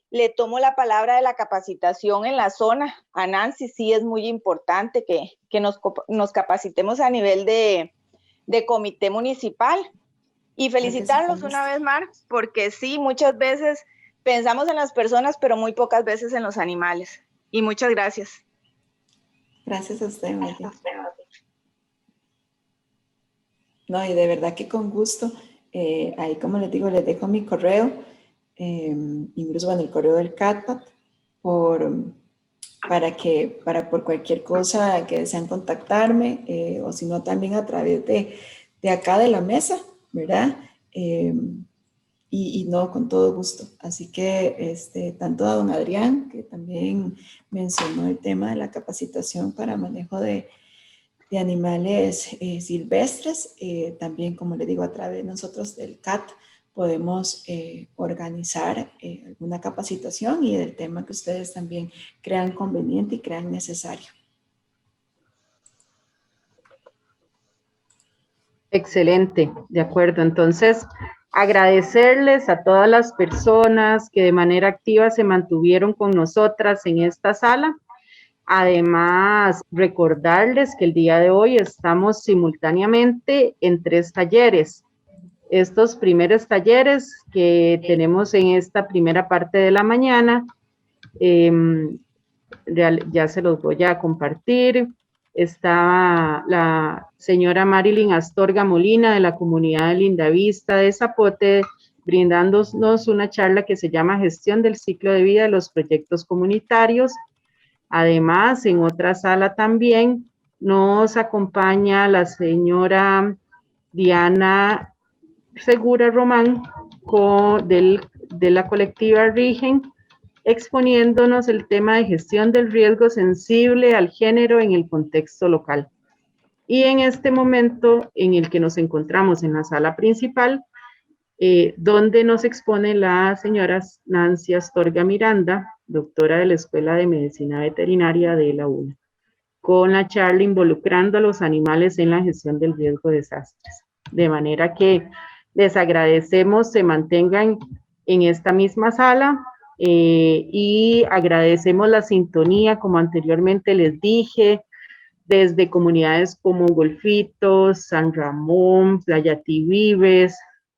Le tomo la palabra de la capacitación en la zona. A Nancy sí es muy importante que nos capacitemos a nivel de comité municipal. Y felicitarlos una vez más, porque sí, muchas veces pensamos en las personas, pero muy pocas veces en los animales. Y muchas gracias. Gracias a usted, María. No, y de verdad que con gusto. Ahí, como les digo, les dejo mi correo, incluso el correo del CATPAT, para por cualquier cosa que desean contactarme, o si no, también a través de acá de la mesa, ¿verdad? Y no, con todo gusto. Así que tanto a don Adrián, que también mencionó el tema de la capacitación para manejo de animales silvestres, también, como le digo, a través de nosotros del CAT podemos organizar alguna capacitación y del tema que ustedes también crean conveniente y crean necesario. Excelente, de acuerdo. Entonces, agradecerles a todas las personas que de manera activa se mantuvieron con nosotras en esta sala. Además, recordarles que el día de hoy estamos simultáneamente en 3 talleres. Estos primeros talleres que tenemos en esta primera parte de la mañana ya se los voy a compartir. Está la señora Marilyn Astorga Molina de la comunidad de Lindavista de Zapote, brindándonos una charla que se llama Gestión del ciclo de vida de los proyectos comunitarios. Además, en otra sala también nos acompaña la señora Diana Segura Román de la colectiva Rigen, exponiéndonos el tema de gestión del riesgo sensible al género en el contexto local. Y en este momento en el que nos encontramos en la sala principal, donde nos expone la señora Nancy Astorga Miranda, doctora de la Escuela de Medicina Veterinaria de la UNA, con la charla involucrando a los animales en la gestión del riesgo de desastres. De manera que les agradecemos se mantengan en esta misma sala y agradecemos la sintonía, como anteriormente les dije, desde comunidades como Golfitos, San Ramón, Playa Tibibes,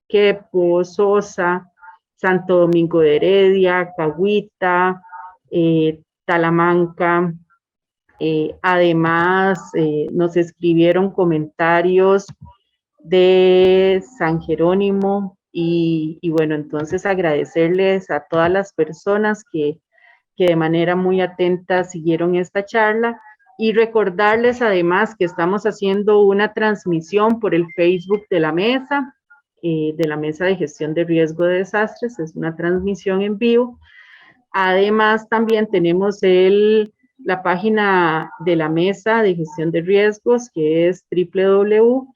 Quepo, Sosa, Santo Domingo de Heredia, Cahuita, Talamanca. Además, nos escribieron comentarios de San Jerónimo y bueno, entonces agradecerles a todas las personas que de manera muy atenta siguieron esta charla y recordarles además que estamos haciendo una transmisión por el Facebook de la Mesa de Gestión de Riesgo de Desastres, es una transmisión en vivo. Además, también tenemos la página de la Mesa de Gestión de Riesgos, que es www.mgrd.cr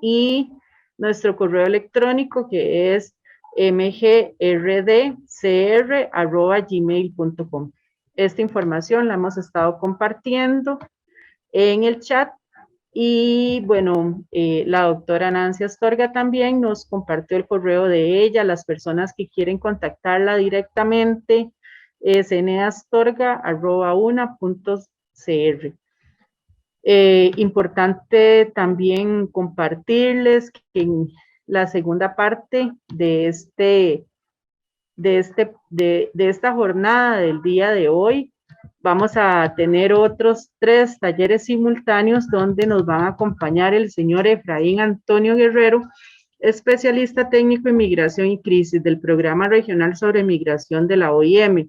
y nuestro correo electrónico, que es mgrdcr@gmail.com. Esta información la hemos estado compartiendo en el chat y bueno, la doctora Nancy Astorga también nos compartió el correo de ella. Las personas que quieren contactarla directamente es nastorga@una.cr. Importante también compartirles que en la segunda parte de esta jornada del día de hoy vamos a tener otros 3 talleres simultáneos donde nos van a acompañar el señor Efraín Antonio Guerrero, especialista técnico en migración y crisis del Programa Regional sobre Migración de la OIM,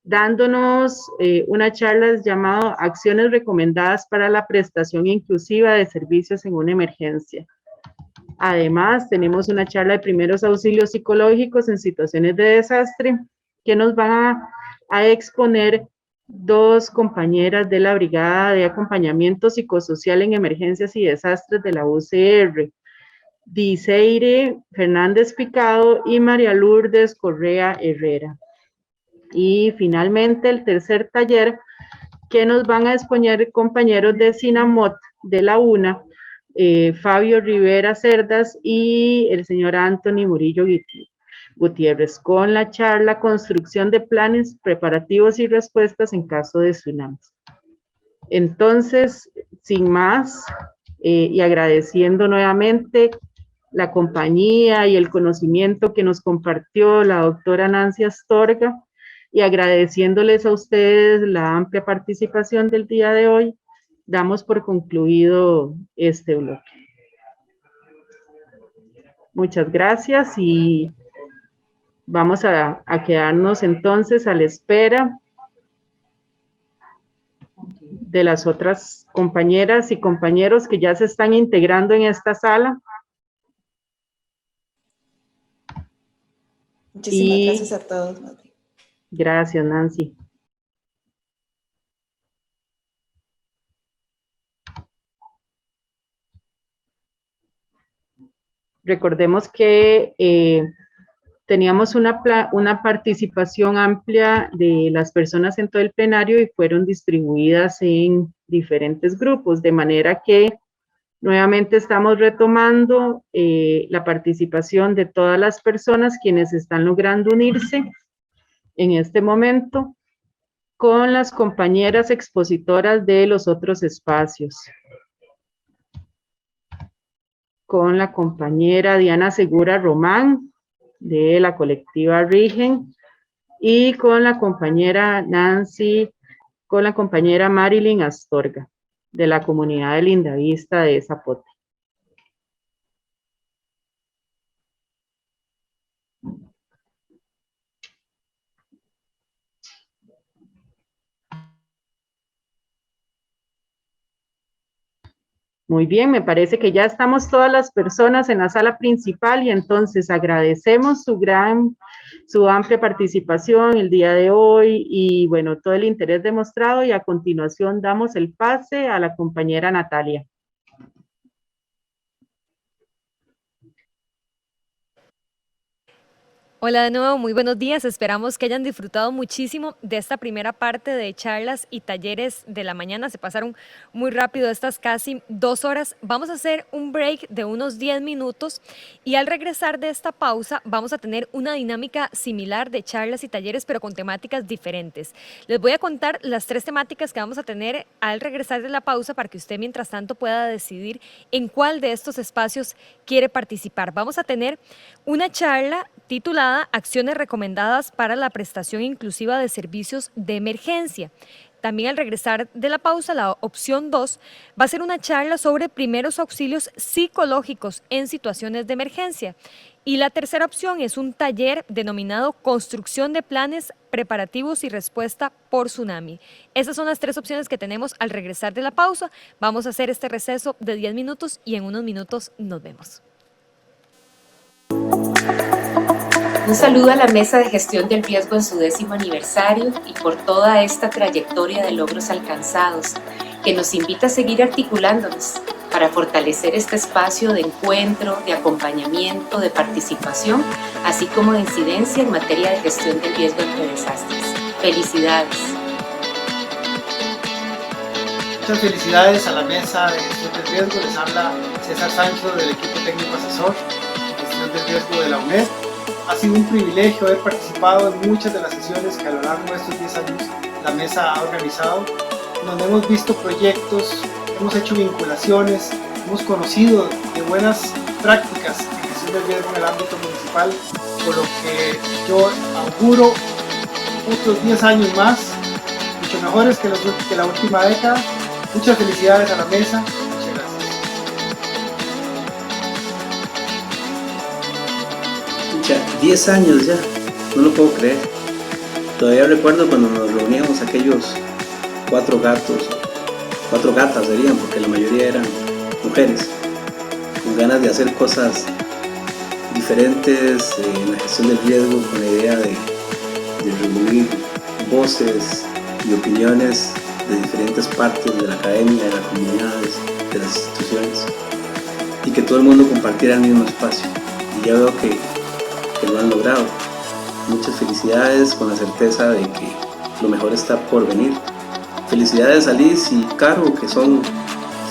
dándonos una charla llamada Acciones recomendadas para la prestación inclusiva de servicios en una emergencia. Además, tenemos una charla de primeros auxilios psicológicos en situaciones de desastre que nos van a exponer 2 compañeras de la Brigada de Acompañamiento Psicosocial en Emergencias y Desastres de la UCR, Diceire Fernández Picado y María Lourdes Correa Herrera. Y finalmente el tercer taller que nos van a exponer compañeros de Sinamot de la UNA, Fabio Rivera Cerdas y el señor Anthony Murillo Gutiérrez, con la charla Construcción de planes preparativos y respuestas en caso de tsunamis. Entonces, sin más, y agradeciendo nuevamente la compañía y el conocimiento que nos compartió la doctora Nancy Astorga, y agradeciéndoles a ustedes la amplia participación del día de hoy, damos por concluido este bloque. Muchas gracias y vamos a quedarnos entonces a la espera de las otras compañeras y compañeros que ya se están integrando en esta sala. Muchísimas gracias a todos, Madre. Gracias, Nancy. Recordemos que teníamos una participación amplia de las personas en todo el plenario y fueron distribuidas en diferentes grupos, de manera que nuevamente estamos retomando la participación de todas las personas quienes están logrando unirse en este momento con las compañeras expositoras de los otros espacios. Con la compañera Diana Segura Román, de la colectiva Rigen, y con la compañera Nancy, con la compañera Marilyn Astorga, de la comunidad de Lindavista de Zapote. Muy bien, me parece que ya estamos todas las personas en la sala principal y entonces agradecemos su amplia participación el día de hoy y bueno, todo el interés demostrado, y a continuación damos el pase a la compañera Natalia. Hola de nuevo, muy buenos días. Esperamos que hayan disfrutado muchísimo de esta primera parte de charlas y talleres de la mañana. Se pasaron muy rápido estas casi 2 horas. Vamos a hacer un break de unos 10 minutos y al regresar de esta pausa vamos a tener una dinámica similar de charlas y talleres, pero con temáticas diferentes. Les voy a contar las 3 temáticas que vamos a tener al regresar de la pausa para que usted mientras tanto pueda decidir en cuál de estos espacios quiere participar. Vamos a tener una charla titulada Acciones recomendadas para la prestación inclusiva de servicios de emergencia. También al regresar de la pausa, la opción 2 va a ser una charla sobre primeros auxilios psicológicos en situaciones de emergencia. Y la tercera opción es un taller denominado Construcción de planes preparativos y respuesta por tsunami. Esas son las 3 opciones que tenemos al regresar de la pausa. Vamos a hacer este receso de 10 minutos y en unos minutos nos vemos. Un saludo a la Mesa de Gestión del Riesgo en su 10º aniversario y por toda esta trayectoria de logros alcanzados, que nos invita a seguir articulándonos para fortalecer este espacio de encuentro, de acompañamiento, de participación, así como de incidencia en materia de gestión del riesgo ante desastres. ¡Felicidades! Muchas felicidades a la Mesa de Gestión del Riesgo. Les habla César Sancho del equipo técnico asesor de Gestión del Riesgo de la UNED. Ha sido un privilegio haber participado en muchas de las sesiones que a lo largo de estos 10 años la mesa ha organizado, donde hemos visto proyectos, hemos hecho vinculaciones, hemos conocido de buenas prácticas en gestión del riesgo en el ámbito municipal, por lo que yo auguro otros 10 años más, mucho mejores que la última década. Muchas felicidades a la mesa. 10 años ya, no lo puedo creer. Todavía recuerdo cuando nos reuníamos aquellos 4 gatos, 4 gatas serían, porque la mayoría eran mujeres, con ganas de hacer cosas diferentes en la gestión del riesgo, con la idea de reunir voces y opiniones de diferentes partes de la academia, de las comunidades, de las instituciones, y que todo el mundo compartiera el mismo espacio. Y ya veo que lo han logrado. Muchas felicidades, con la certeza de que lo mejor está por venir. Felicidades a Liz y Caro, que son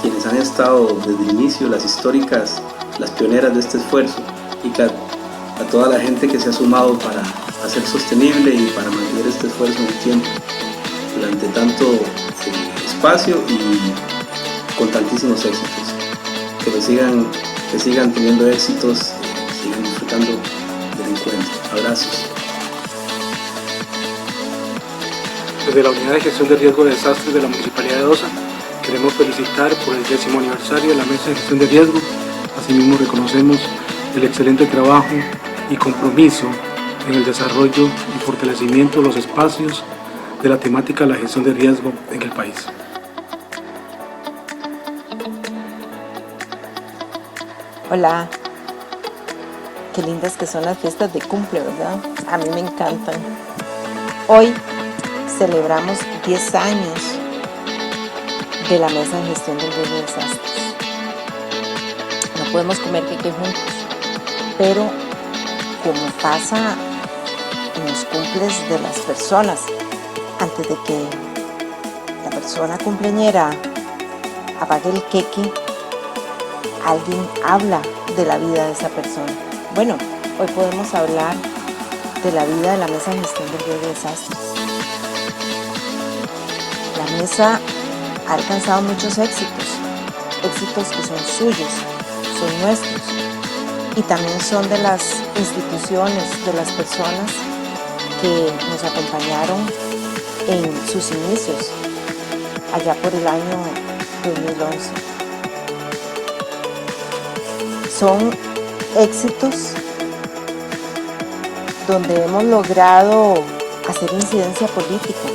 quienes han estado desde el inicio, las históricas, las pioneras de este esfuerzo, y a toda la gente que se ha sumado para hacer sostenible y para mantener este esfuerzo en el tiempo durante tanto espacio y con tantísimos éxitos. Que sigan teniendo éxitos, sigan disfrutando del encuentro. Abrazos. Desde la Unidad de Gestión de Riesgo de Desastres de la Municipalidad de Osa, queremos felicitar por el 10º aniversario de la Mesa de Gestión de Riesgo. Asimismo, reconocemos el excelente trabajo y compromiso en el desarrollo y fortalecimiento de los espacios de la temática de la gestión de riesgo en el país. Hola, qué lindas que son las fiestas de cumple, ¿verdad? A mí me encantan. Hoy celebramos 10 años de la Mesa de Gestión del Riesgo de Desastres. No podemos comer queque juntos, pero como pasa en los cumples de las personas, antes de que la persona cumpleañera apague el queque, alguien habla de la vida de esa persona. Bueno, hoy podemos hablar de la vida de la Mesa de Gestión del Riesgo de Desastres. La mesa ha alcanzado muchos éxitos que son suyos, son nuestros, y también son de las instituciones, de las personas que nos acompañaron en sus inicios, allá por el año 2011. Son éxitos donde hemos logrado hacer incidencia política.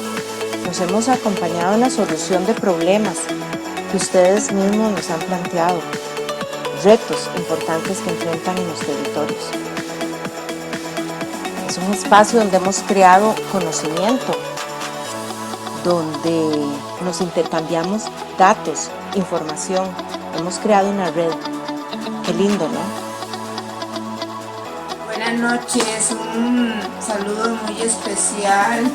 Nos hemos acompañado en la solución de problemas que ustedes mismos nos han planteado, retos importantes que enfrentan en los territorios. Es un espacio donde hemos creado conocimiento, donde nos intercambiamos datos, información. Hemos creado una red. Qué lindo, ¿no? Buenas noches, un saludo muy especial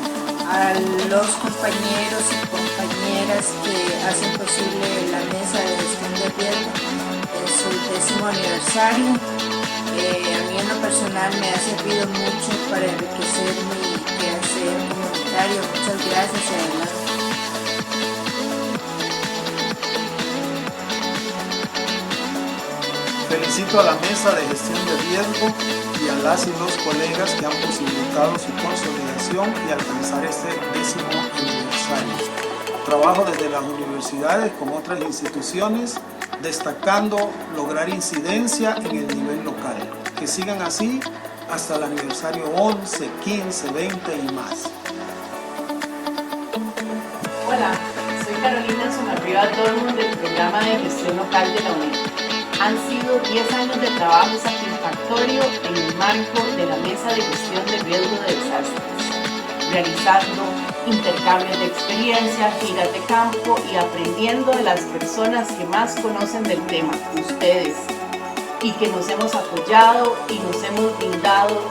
a los compañeros y compañeras que hacen posible la mesa de gestión de riesgo en su 10º aniversario. A mí en lo personal me ha servido mucho para enriquecer mi quehacer comunitario. Muchas gracias y adelante. Felicito a la mesa de gestión de riesgo y a las y los colegas que han posibilitado su consolidación y alcanzar este 10º aniversario. Trabajo desde las universidades con otras instituciones, destacando lograr incidencia en el nivel local. Que sigan así hasta el aniversario 11, 15, 20 y más. Hola, soy Carolina Somarriba Dortmund del programa de gestión local de la UNED. Han sido 10 años de trabajo satisfactorio en el marco de la Mesa de Gestión de Riesgo de Desastres, realizando intercambios de experiencia, giras de campo y aprendiendo de las personas que más conocen del tema, ustedes, y que nos hemos apoyado y nos hemos brindado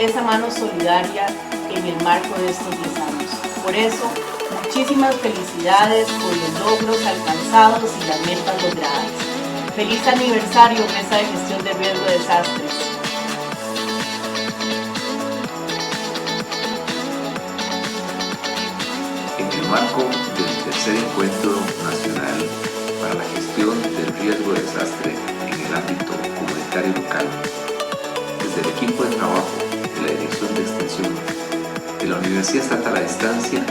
esa mano solidaria en el marco de estos 10 años. Por eso, muchísimas felicidades por los logros alcanzados y las metas logradas. ¡Feliz aniversario, Mesa de Gestión de Riesgo de Desastres! En el marco del tercer encuentro nacional para la gestión del riesgo de desastre en el ámbito comunitario local, desde el equipo de trabajo de la Dirección de Extensión de la Universidad Estatal a Distancia,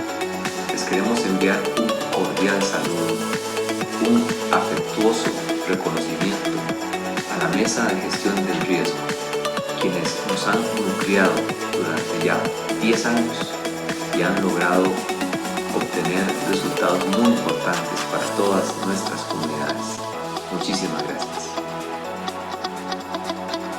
les queremos enviar un cordial saludo, un afectuoso reconocimiento a la Mesa de Gestión del Riesgo, quienes nos han nucleado durante ya 10 años y han logrado obtener resultados muy importantes para todas nuestras comunidades. Muchísimas gracias.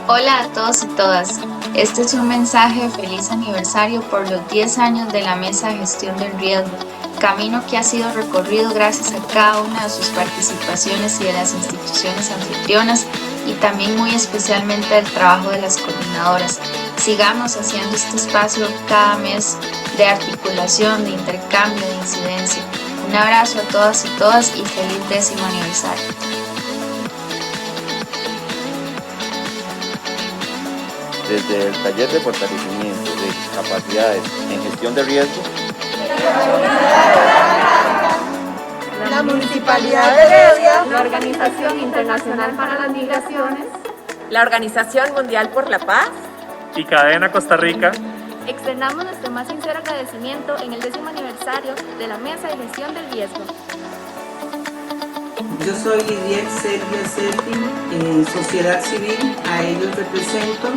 Hola a todos y todas. Este es un mensaje de feliz aniversario por los 10 años de la Mesa de Gestión del Riesgo, camino que ha sido recorrido gracias a cada una de sus participaciones y de las instituciones anfitrionas y también muy especialmente del trabajo de las coordinadoras. Sigamos haciendo este espacio cada mes de articulación, de intercambio, de incidencia. Un abrazo a todas y todas y feliz 10º aniversario. Desde el taller de fortalecimiento de capacidades en gestión de riesgo, la Municipalidad de Heredia, la Organización Internacional para las Migraciones, la Organización Mundial por la Paz y Cadena Costa Rica, externamos nuestro más sincero agradecimiento en el 10º aniversario de la Mesa de Gestión del Riesgo. Yo soy Lidiel Sergio Servi, Sociedad Civil, a ellos represento.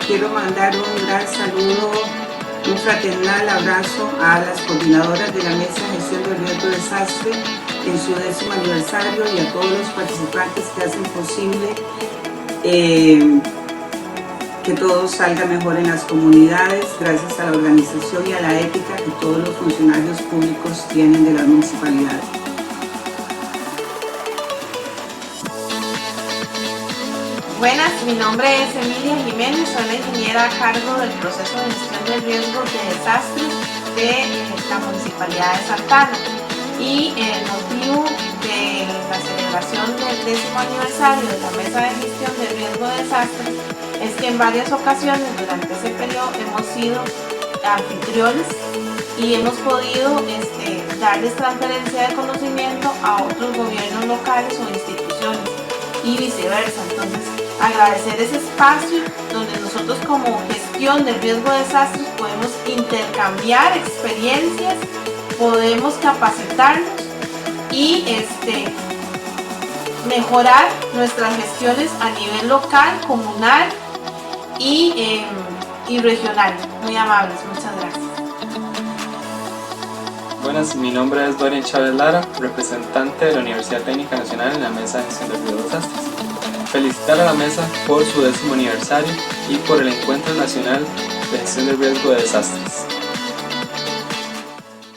Quiero mandar un gran saludo, un fraternal abrazo a las coordinadoras de la Mesa de Gestión del Riesgo de Desastre en su 10º aniversario y a todos los participantes que hacen posible que todo salga mejor en las comunidades, gracias a la organización y a la ética que todos los funcionarios públicos tienen de las municipalidades. Buenas, mi nombre es Emilia Jiménez, soy la ingeniera a cargo del proceso de gestión de riesgos de desastres de la Municipalidad de Santana. Y el motivo de la celebración del 10º aniversario de la Mesa de Gestión de Riesgo de Desastres es que en varias ocasiones durante ese periodo hemos sido anfitriones y hemos podido darles transferencia de conocimiento a otros gobiernos locales o instituciones y viceversa. Entonces, agradecer ese espacio donde nosotros como gestión del riesgo de desastres podemos intercambiar experiencias, podemos capacitarnos y mejorar nuestras gestiones a nivel local, comunal y regional. Muy amables, muchas gracias. Buenas, mi nombre es Dorian Chávez Lara, representante de la Universidad Técnica Nacional en la Mesa de Gestión de Riesgo de Desastres. Felicitar a la mesa por su 10º aniversario y por el Encuentro Nacional de Gestión del Riesgo de Desastres.